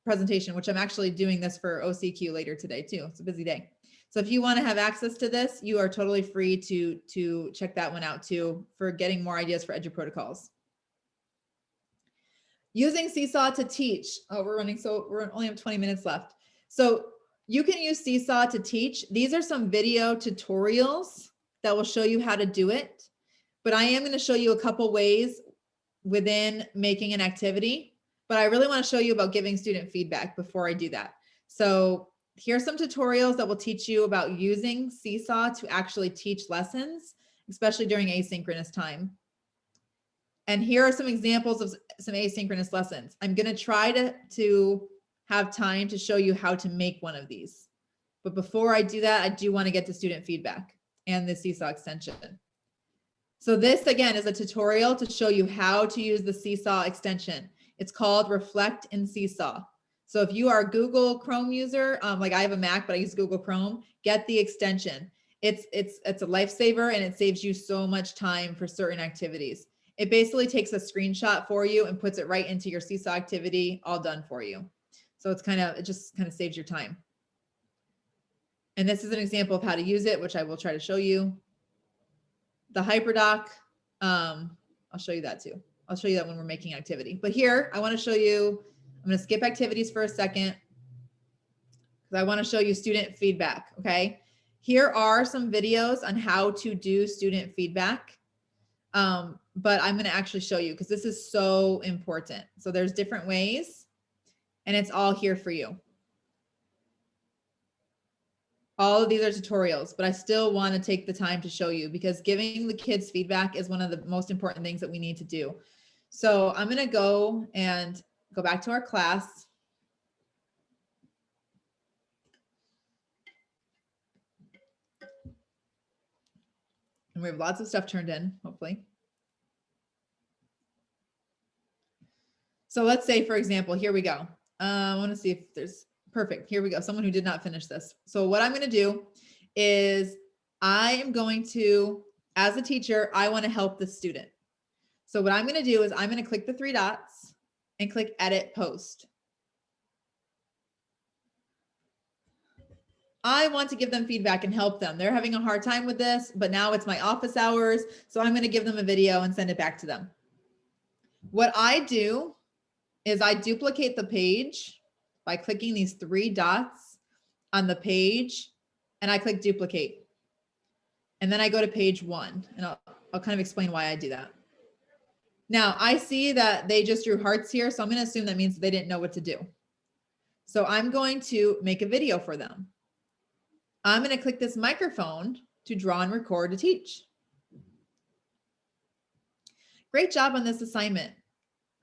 presentation, which I'm actually doing this for OCQ later today too. It's a busy day. So if you want to have access to this, you are totally free to check that one out too for getting more ideas for EduProtocols. Using Seesaw to teach. Oh, we're only have 20 minutes left. So you can use Seesaw to teach. These are some video tutorials that will show you how to do it. But I am going to show you a couple ways within making an activity. But I really want to show you about giving student feedback before I do that. So here's some tutorials that will teach you about using Seesaw to actually teach lessons, especially during asynchronous time. And here are some examples of some asynchronous lessons. I'm going to try to have time to show you how to make one of these. But before I do that, I do want to get to student feedback and the Seesaw extension. So this again is a tutorial to show you how to use the Seesaw extension. It's called Reflect in Seesaw. So if you are a Google Chrome user, like I have a Mac, but I use Google Chrome, get the extension. It's a lifesaver and it saves you so much time for certain activities. It basically takes a screenshot for you and puts it right into your Seesaw activity, all done for you. So it just kind of saves your time. And this is an example of how to use it, which I will try to show you. The hyperdoc, I'll show you that too. I'll show you that when we're making activity. But here, I want to show you, I'm going to skip activities for a second because I want to show you student feedback, okay? Here are some videos on how to do student feedback, but I'm going to actually show you because this is so important. So there's different ways and it's all here for you. All of these are tutorials, but I still want to take the time to show you because giving the kids feedback is one of the most important things that we need to do. So I'm going to go back to our class. And we have lots of stuff turned in, hopefully. So let's say, for example, here we go. I want to see if there's perfect. Here we go. Someone who did not finish this. So what I'm going to do is I am going to, as a teacher, I want to help the student. So what I'm going to do is I'm going to click the 3 dots and click edit post. I want to give them feedback and help them. They're having a hard time with this, but now it's my office hours. So I'm going to give them a video and send it back to them. What I do is I duplicate the page by clicking these 3 dots on the page and I click duplicate. And then I go to page 1 and I'll kind of explain why I do that. Now I see that they just drew hearts here. So I'm going to assume that means they didn't know what to do. So I'm going to make a video for them. I'm going to click this microphone to draw and record to teach. Great job on this assignment.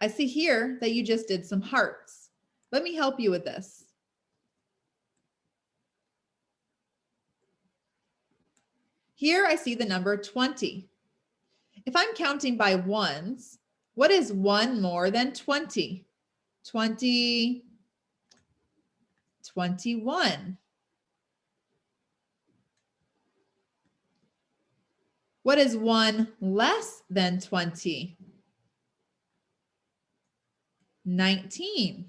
I see here that you just did some hearts. Let me help you with this. Here I see the number 20. If I'm counting by ones, what is 1 more than 20? 20, 21. What is 1 less than 20? 19.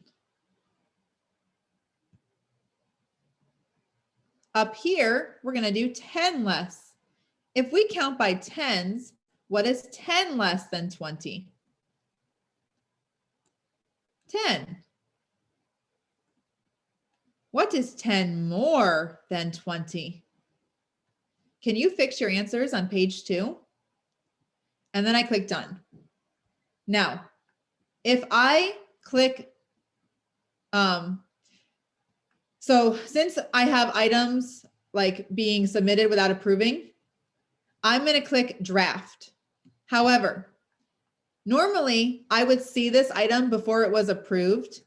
Up here, we're going to do 10 less. If we count by tens, what is 10 less than 20? 10. What is 10 more than 20? Can you fix your answers on page 2? And then I click done. Now, if I click, so since I have items like being submitted without approving, I'm going to click draft. However, normally I would see this item before it was approved,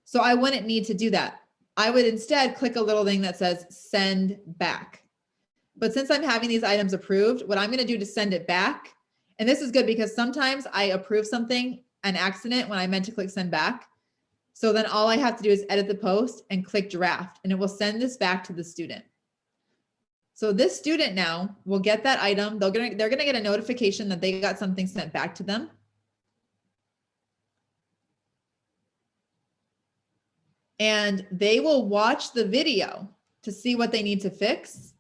so I wouldn't need to do that. I would instead click a little thing that says send back. But since I'm having these items approved, what I'm going to do to send it back, and this is good because sometimes I approve something an accident when I meant to click send back. So then all I have to do is edit the post and click draft, and it will send this back to the student. So this student now will get that item. They're going to get a notification that they got something sent back to them. And they will watch the video to see what they need to fix.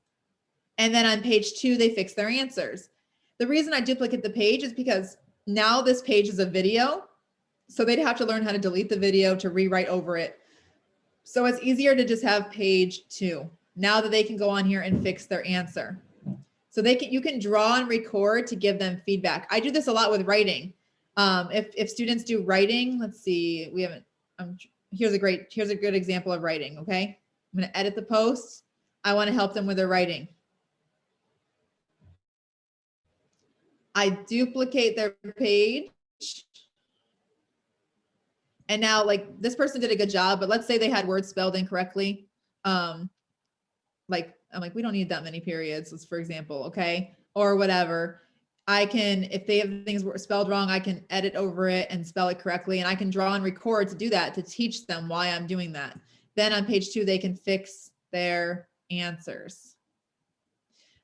And then on page 2, they fix their answers. The reason I duplicate the page is because now this page is a video. So they'd have to learn how to delete the video to rewrite over it. So it's easier to just have page 2 now that they can go on here and fix their answer. So you can draw and record to give them feedback. I do this a lot with writing. If students do writing, let's see, here's a good example of writing. Okay. I'm going to edit the post. I want to help them with their writing. I duplicate their page. And now like this person did a good job, but let's say they had words spelled incorrectly. I'm like, we don't need that many periods, for example. Okay. Or whatever. If they have things spelled wrong, I can edit over it and spell it correctly. And I can draw and record to do that, to teach them why I'm doing that. Then on page 2, they can fix their answers.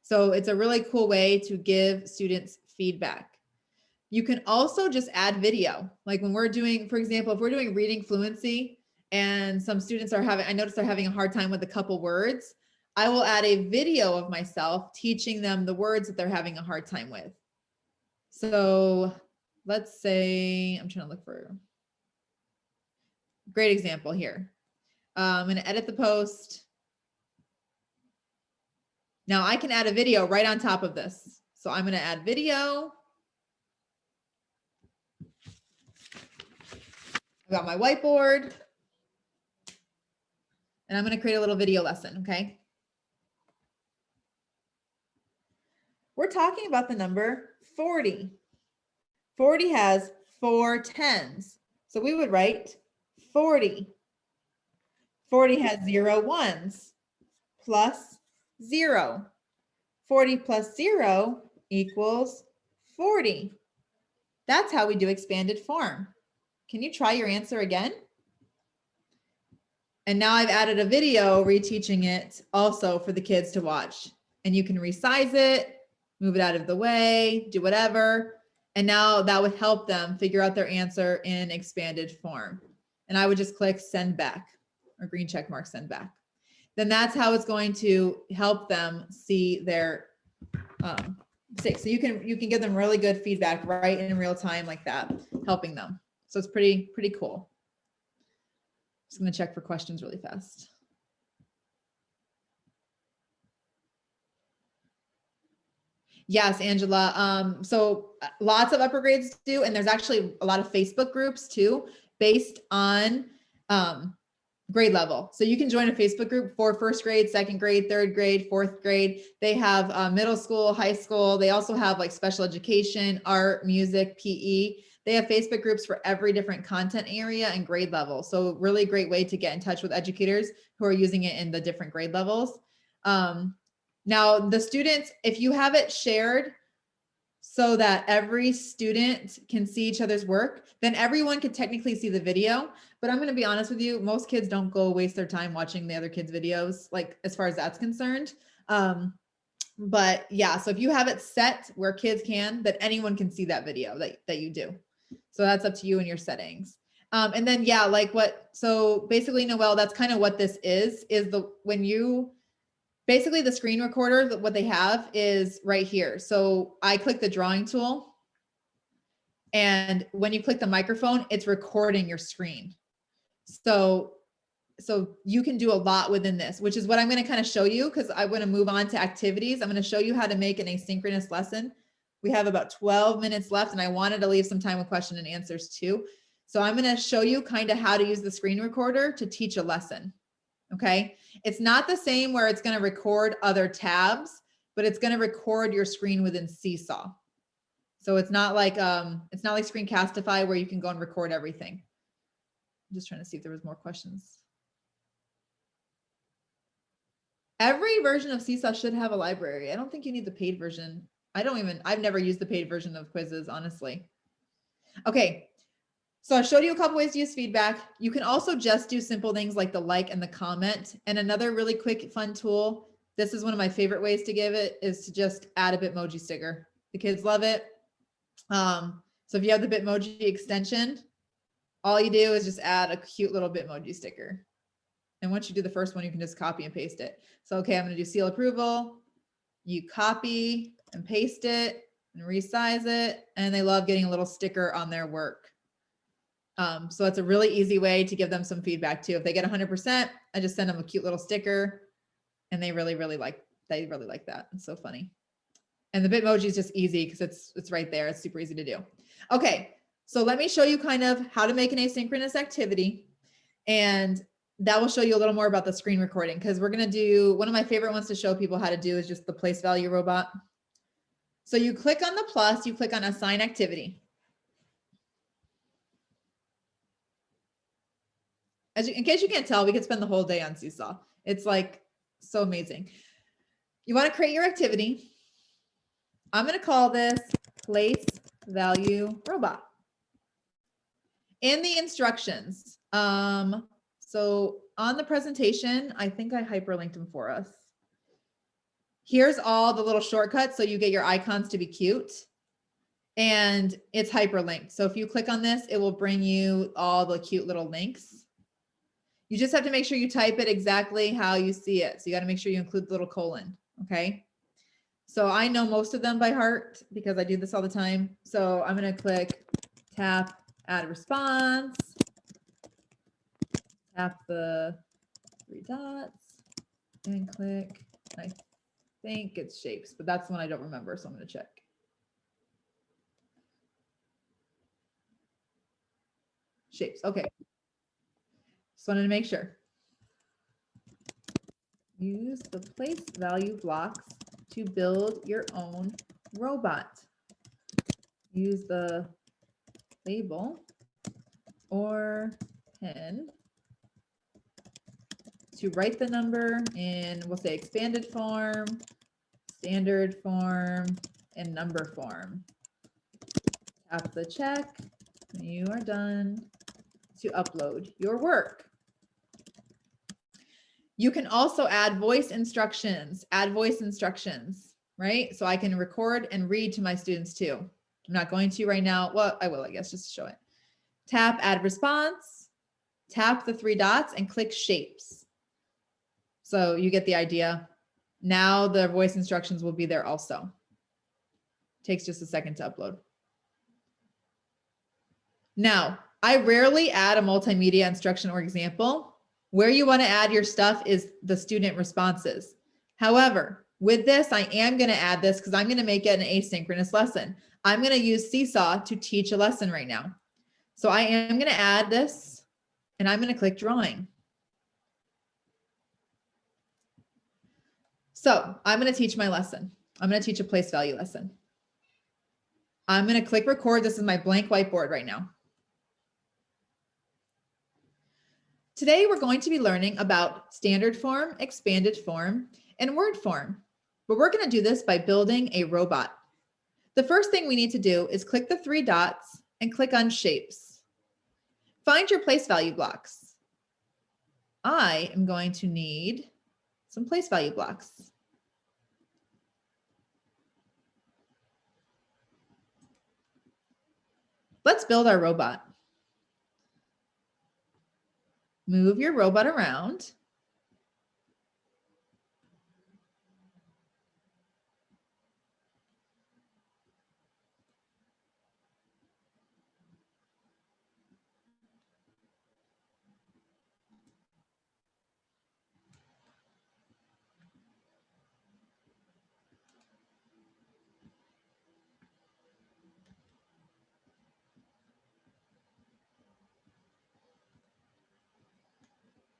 So it's a really cool way to give students feedback. You can also just add video. Like when we're doing, for example, if we're doing reading fluency and some students I notice they're having a hard time with a couple words, I will add a video of myself teaching them the words that they're having a hard time with. So let's say, I'm trying to look for a great example here. I'm going to edit the post. Now I can add a video right on top of this. So I'm going to add video. I've got my whiteboard. And I'm going to create a little video lesson, okay? We're talking about the number 40. 40 has 4 tens. So we would write 40. 40 has 0 ones plus 0. 40 plus 0 equals 40. That's how we do expanded form. Can you try your answer again? And now I've added a video reteaching it also for the kids to watch. And you can resize it, move it out of the way, do whatever. And now that would help them figure out their answer in expanded form. And I would just click send back or green check mark, send back. Then that's how it's going to help them see their so you can give them really good feedback right in real time like that, helping them. So it's pretty cool. Just going to check for questions really fast. Yes, Angela. So lots of upper grades do, and there's actually a lot of Facebook groups too, based on grade level. So you can join a Facebook group for first grade, second grade, third grade, fourth grade. They have middle school, high school. They also have like special education, art, music, PE. They have Facebook groups for every different content area and grade level. So really great way to get in touch with educators who are using it in the different grade levels. Now the students, if you have it shared so that every student can see each other's work, then everyone could technically see the video. But I'm going to be honest with you, most kids don't go waste their time watching the other kids' videos, like as far as that's concerned. But yeah, so if you have it set where kids can, that anyone can see that video that you do. So that's up to you and your settings. And then, yeah, like so basically, Noelle, that's kind of what this is basically the screen recorder, what they have is right here. So I click the drawing tool, and when you click the microphone, it's recording your screen. So you can do a lot within this, which is what I'm going to kind of show you, because I want to move on to activities. I'm going to show you how to make an asynchronous lesson. We have about 12 minutes left, and I wanted to leave some time with question and answers too. So I'm going to show you kind of how to use the screen recorder to teach a lesson. Okay. It's not the same where it's going to record other tabs, but it's going to record your screen within Seesaw. So it's not like Screencastify where you can go and record everything. I'm just trying to see if there was more questions. Every version of Seesaw should have a library. I don't think you need the paid version. I've never used the paid version of quizzes, honestly. Okay. So I showed you a couple ways to use feedback. You can also just do simple things like the like and the comment. And another really quick, fun tool, this is one of my favorite ways to give it, is to just add a Bitmoji sticker. The kids love it. So if you have the Bitmoji extension, all you do is just add a cute little Bitmoji sticker. And once you do the first one, you can just copy and paste it. So, okay, I'm going to do seal approval. You copy and paste it and resize it. And they love getting a little sticker on their work. So it's a really easy way to give them some feedback too. If they get 100%, I just send them a cute little sticker, and they really like that. It's so funny. And the Bitmoji is just easy because it's right there. It's super easy to do. Okay, so let me show you kind of how to make an asynchronous activity, and that will show you a little more about the screen recording, because we're going to do one of my favorite ones to show people how to do is just the place value robot. So you click on the plus, you click on assign activity. In case you can't tell, we could spend the whole day on Seesaw. It's like so amazing. You want to create your activity. I'm going to call this place value robot. In the instructions, so on the presentation, I think I hyperlinked them for us. Here's all the little shortcuts so you get your icons to be cute. And it's hyperlinked. So if you click on this, it will bring you all the cute little links. You just have to make sure you type it exactly how you see it. So you got to make sure you include the little colon. Okay. So I know most of them by heart because I do this all the time. So I'm going to click tap add response, tap the 3 dots, and click. I think it's shapes, but that's one I don't remember. So I'm going to check. Shapes. Okay. Just wanted to make sure. Use the place value blocks to build your own robot. Use the label or pen to write the number in, we'll say expanded form, standard form, in number form. Tap the check. You are done to upload your work. You can also add voice instructions, right? So I can record and read to my students too. I'm not going to right now. Well, I will, I guess, just to show it. Tap add response, tap the 3 dots and click shapes. So you get the idea. Now the voice instructions will be there also. Takes just a second to upload. Now, I rarely add a multimedia instruction or example. Where you want to add your stuff is the student responses. However, with this, I am going to add this because I'm going to make it an asynchronous lesson. I'm going to use Seesaw to teach a lesson right now. So I am going to add this and I'm going to click drawing. So I'm going to teach my lesson. I'm going to teach a place value lesson. I'm going to click record. This is my blank whiteboard right now. Today, we're going to be learning about standard form, expanded form, and word form. But we're going to do this by building a robot. The first thing we need to do is click the 3 dots and click on shapes. Find your place value blocks. I am going to need some place value blocks. Let's build our robot. Move your robot around.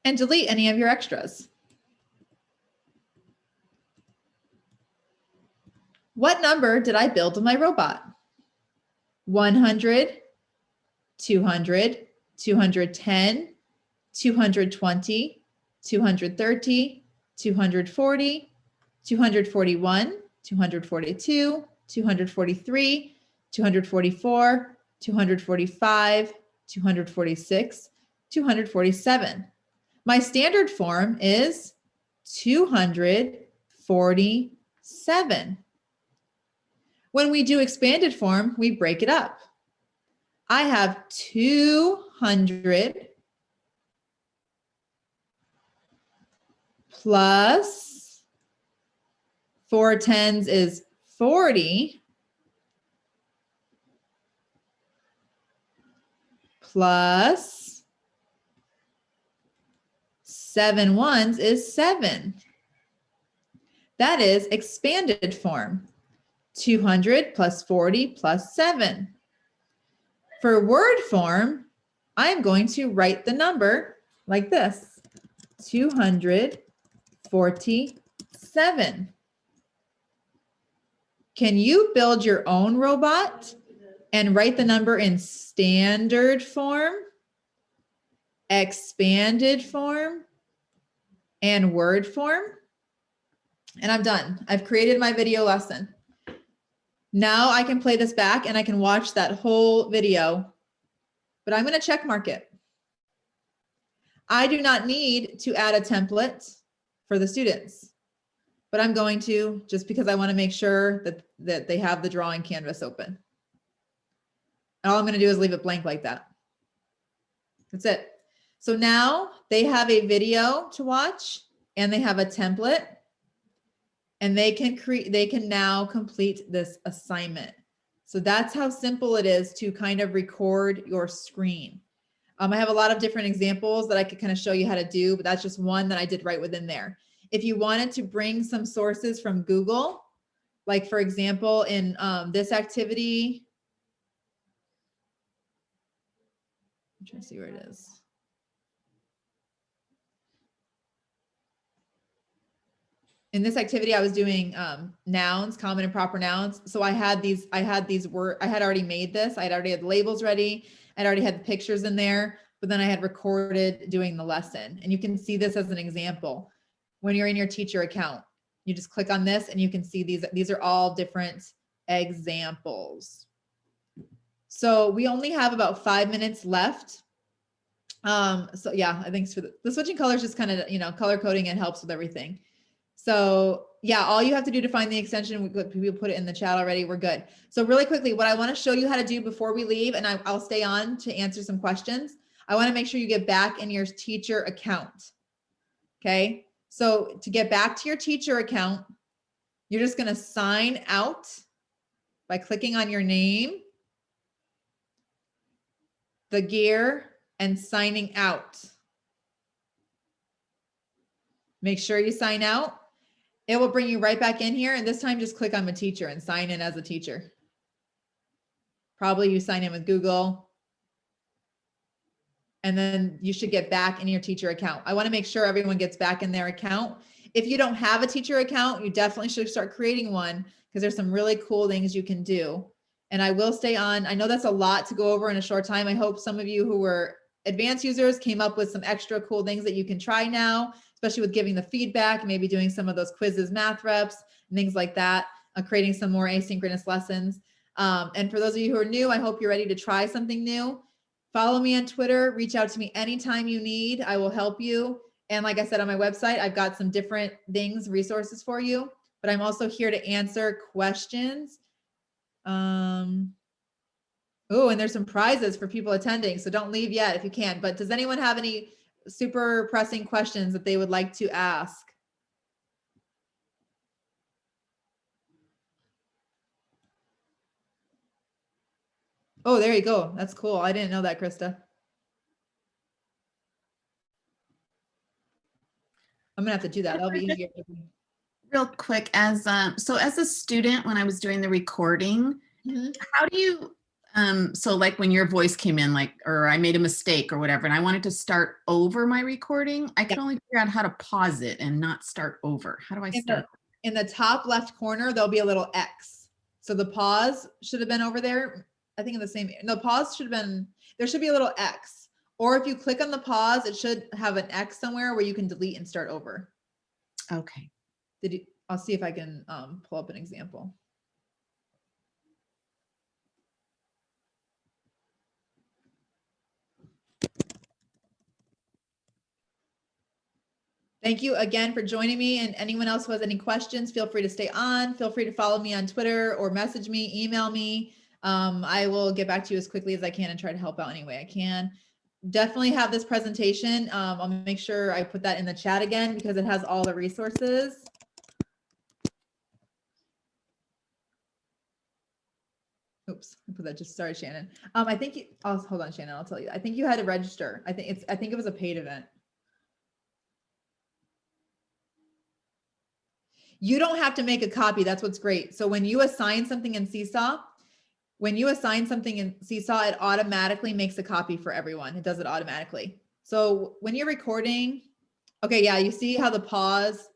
And delete any of your extras. What number did I build in my robot? 100, 200, 210, 220, 230, 240, 241, 242, 243, 244, 245, 246, 247. My standard form is 247. When we do expanded form, we break it up. I have 200 plus 4 tens is 40 plus 7 ones is 7. That is expanded form. 200 plus 40 plus 7. For word form, I'm going to write the number like this, 247. Can you build your own robot and write the number in standard form, expanded form, and word form? And I'm done. I've created my video lesson. Now I can play this back and I can watch that whole video, but I'm going to check mark it. I do not need to add a template for the students, but I'm going to, just because I want to make sure that they have the drawing canvas open. And all I'm going to do is leave it blank like that. That's it. So now they have a video to watch and they have a template and they can now complete this assignment. So that's how simple it is to kind of record your screen. I have a lot of different examples that I could kind of show you how to do, but that's just one that I did right within there. If you wanted to bring some sources from Google, like for example, in this activity, I'm trying to see where it is. In this activity, I was doing nouns, common and proper nouns. So I had already made this. I had already had the labels ready. I'd already had the pictures in there, but then I had recorded doing the lesson. And you can see this as an example. When you're in your teacher account, you just click on this and you can see these are all different examples. So we only have about 5 minutes left. So yeah, I think for the switching colors just kind of, you know, color coding, it helps with everything. So yeah, all you have to do to find the extension, we put it in the chat already. We're good. So really quickly, what I want to show you how to do before we leave, and I'll stay on to answer some questions. I want to make sure you get back in your teacher account. Okay. So to get back to your teacher account, you're just going to sign out by clicking on your name, the gear, and signing out. Make sure you sign out. It will bring you right back in here. And this time just click on the teacher and sign in as a teacher. Probably you sign in with Google. And then you should get back in your teacher account. I want to make sure everyone gets back in their account. If you don't have a teacher account, you definitely should start creating one because there's some really cool things you can do. And I will stay on. I know that's a lot to go over in a short time. I hope some of you who were advanced users came up with some extra cool things that you can try now, especially with giving the feedback, maybe doing some of those quizzes, math reps, and things like that, creating some more asynchronous lessons. And for those of you who are new, I hope you're ready to try something new. Follow me on Twitter, reach out to me anytime you need. I will help you. And like I said, on my website, I've got some different things, resources for you, but I'm also here to answer questions. Oh, and there's some prizes for people attending, so don't leave yet if you can. But does anyone have any super pressing questions that they would like to ask? Oh, there you go. That's cool. I didn't know that, Krista. I'm gonna have to do that. That'll be easier. Real quick, as as a student, when I was doing the recording, how do you, so like when your voice came in, like, or I made a mistake or whatever, and I wanted to start over my recording, I could only figure out how to pause it and not start over. How do I start? In the top left corner, there'll be a little X. So the pause should have been over there. I think in the same, no, pause should have been, there should be a little X. Or if you click on the pause, it should have an X somewhere where you can delete and start over. Okay. I'll see if I can pull up an example. Thank you again for joining me, and anyone else who has any questions, feel free to stay on. Feel free to follow me on Twitter or message me, email me. I will get back to you as quickly as I can and try to help out any way I can. Definitely have this presentation. I'll make sure I put that in the chat again because it has all the resources. Oops, I put that just, sorry, Shannon. I think hold on, Shannon, I'll tell you. I think you had to register. I think it was a paid event. You don't have to make a copy. That's what's great. So when you assign something in Seesaw, it automatically makes a copy for everyone. It does it automatically. So when you're recording, okay, yeah, you see how the pause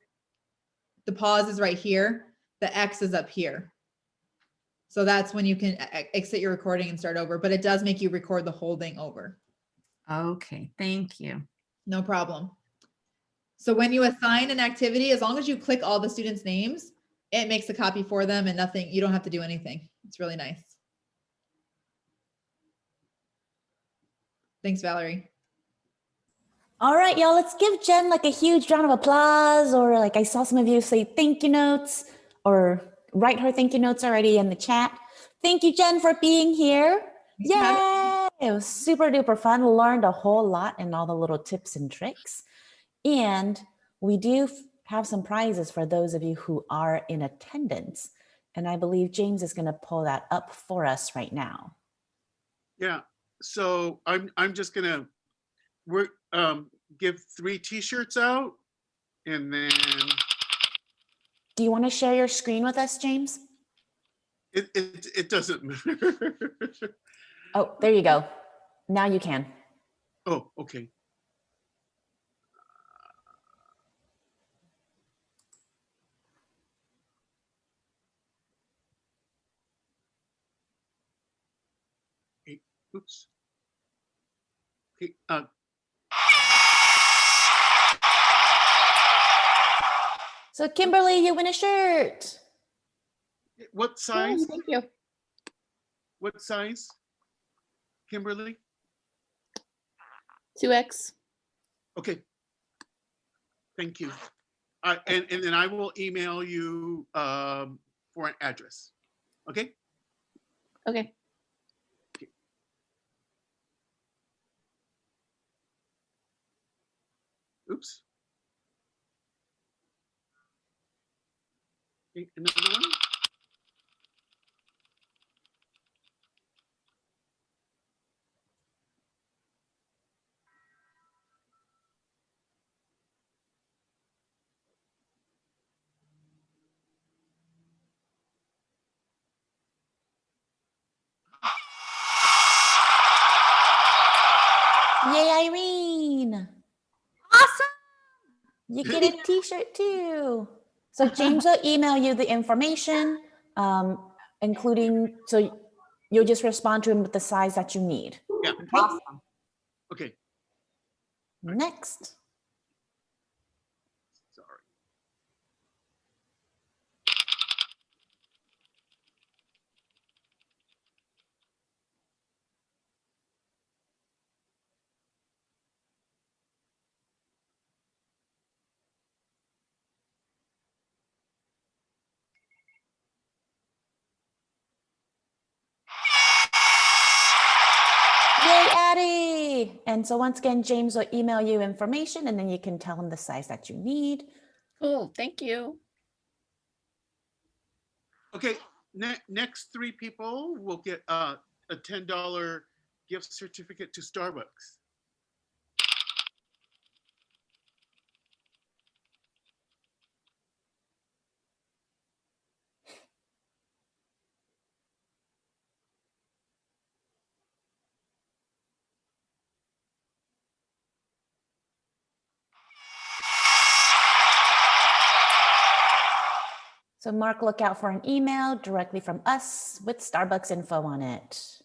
is right here. The X is up here. So that's when you can exit your recording and start over, but it does make you record the whole thing over. Okay, thank you. No problem. So when you assign an activity, as long as you click all the students' names, it makes a copy for them and nothing, you don't have to do anything. It's really nice. Thanks, Valerie. All right, y'all, let's give Jen like a huge round of applause, or like I saw some of you say thank you notes or write her thank you notes already in the chat. Thank you, Jen, for being here. Yay! It was super duper fun. Learned a whole lot and all the little tips and tricks. And we do have some prizes for those of you who are in attendance. And I believe James is going to pull that up for us right now. Yeah, so I'm just gonna give 3 t-shirts out, and then Do you want to share your screen with us, James? it doesn't matter. Oh, there you go. Now you can. Oh, okay. Hey, oops. Okay, So Kimberly, you win a shirt. What size? Thank you. What size? Kimberly? 2X. Okay. Thank you. And then I will email you for an address. Okay? Okay. Oops. Okay, another one. Yay, Irene. Awesome. You get a t-shirt too. So James will email you the information, including, so you'll just respond to him with the size that you need. Yeah. Okay. Awesome. Okay. Next. Sorry. Yay, Addie. And so once again, James will email you information and then you can tell him the size that you need. Cool. Thank you. Okay. Next 3 people will get a $10 gift certificate to Starbucks. So Mark, look out for an email directly from us with Starbucks info on it.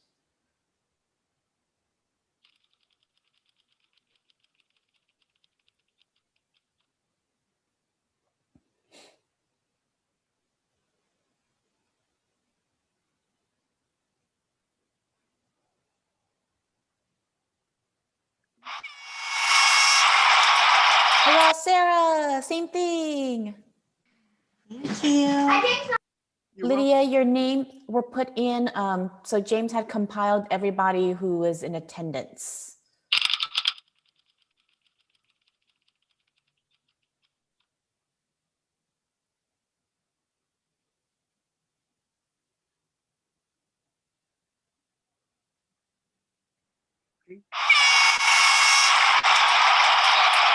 Hello, Sarah, same thing. Thank you. You're Lydia, your name were put in, so James had compiled everybody who was in attendance. welcome.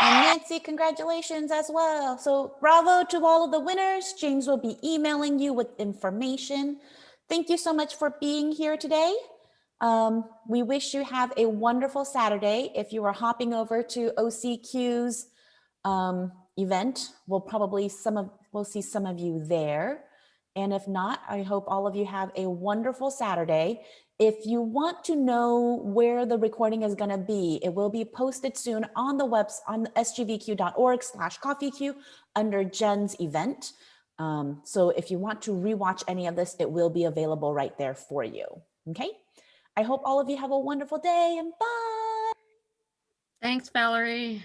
And Nancy, congratulations as well. So bravo to all of the winners. James will be emailing you with information. Thank you so much for being here today. We wish you have a wonderful Saturday. If you are hopping over to OCQ's event, we'll see some of you there. And if not, I hope all of you have a wonderful Saturday. If you want to know where the recording is going to be, it will be posted soon on the website on sgvq.org/coffeeq under Jenn's event. So if you want to rewatch any of this, it will be available right there for you. Okay. I hope all of you have a wonderful day and bye. Thanks, Valerie.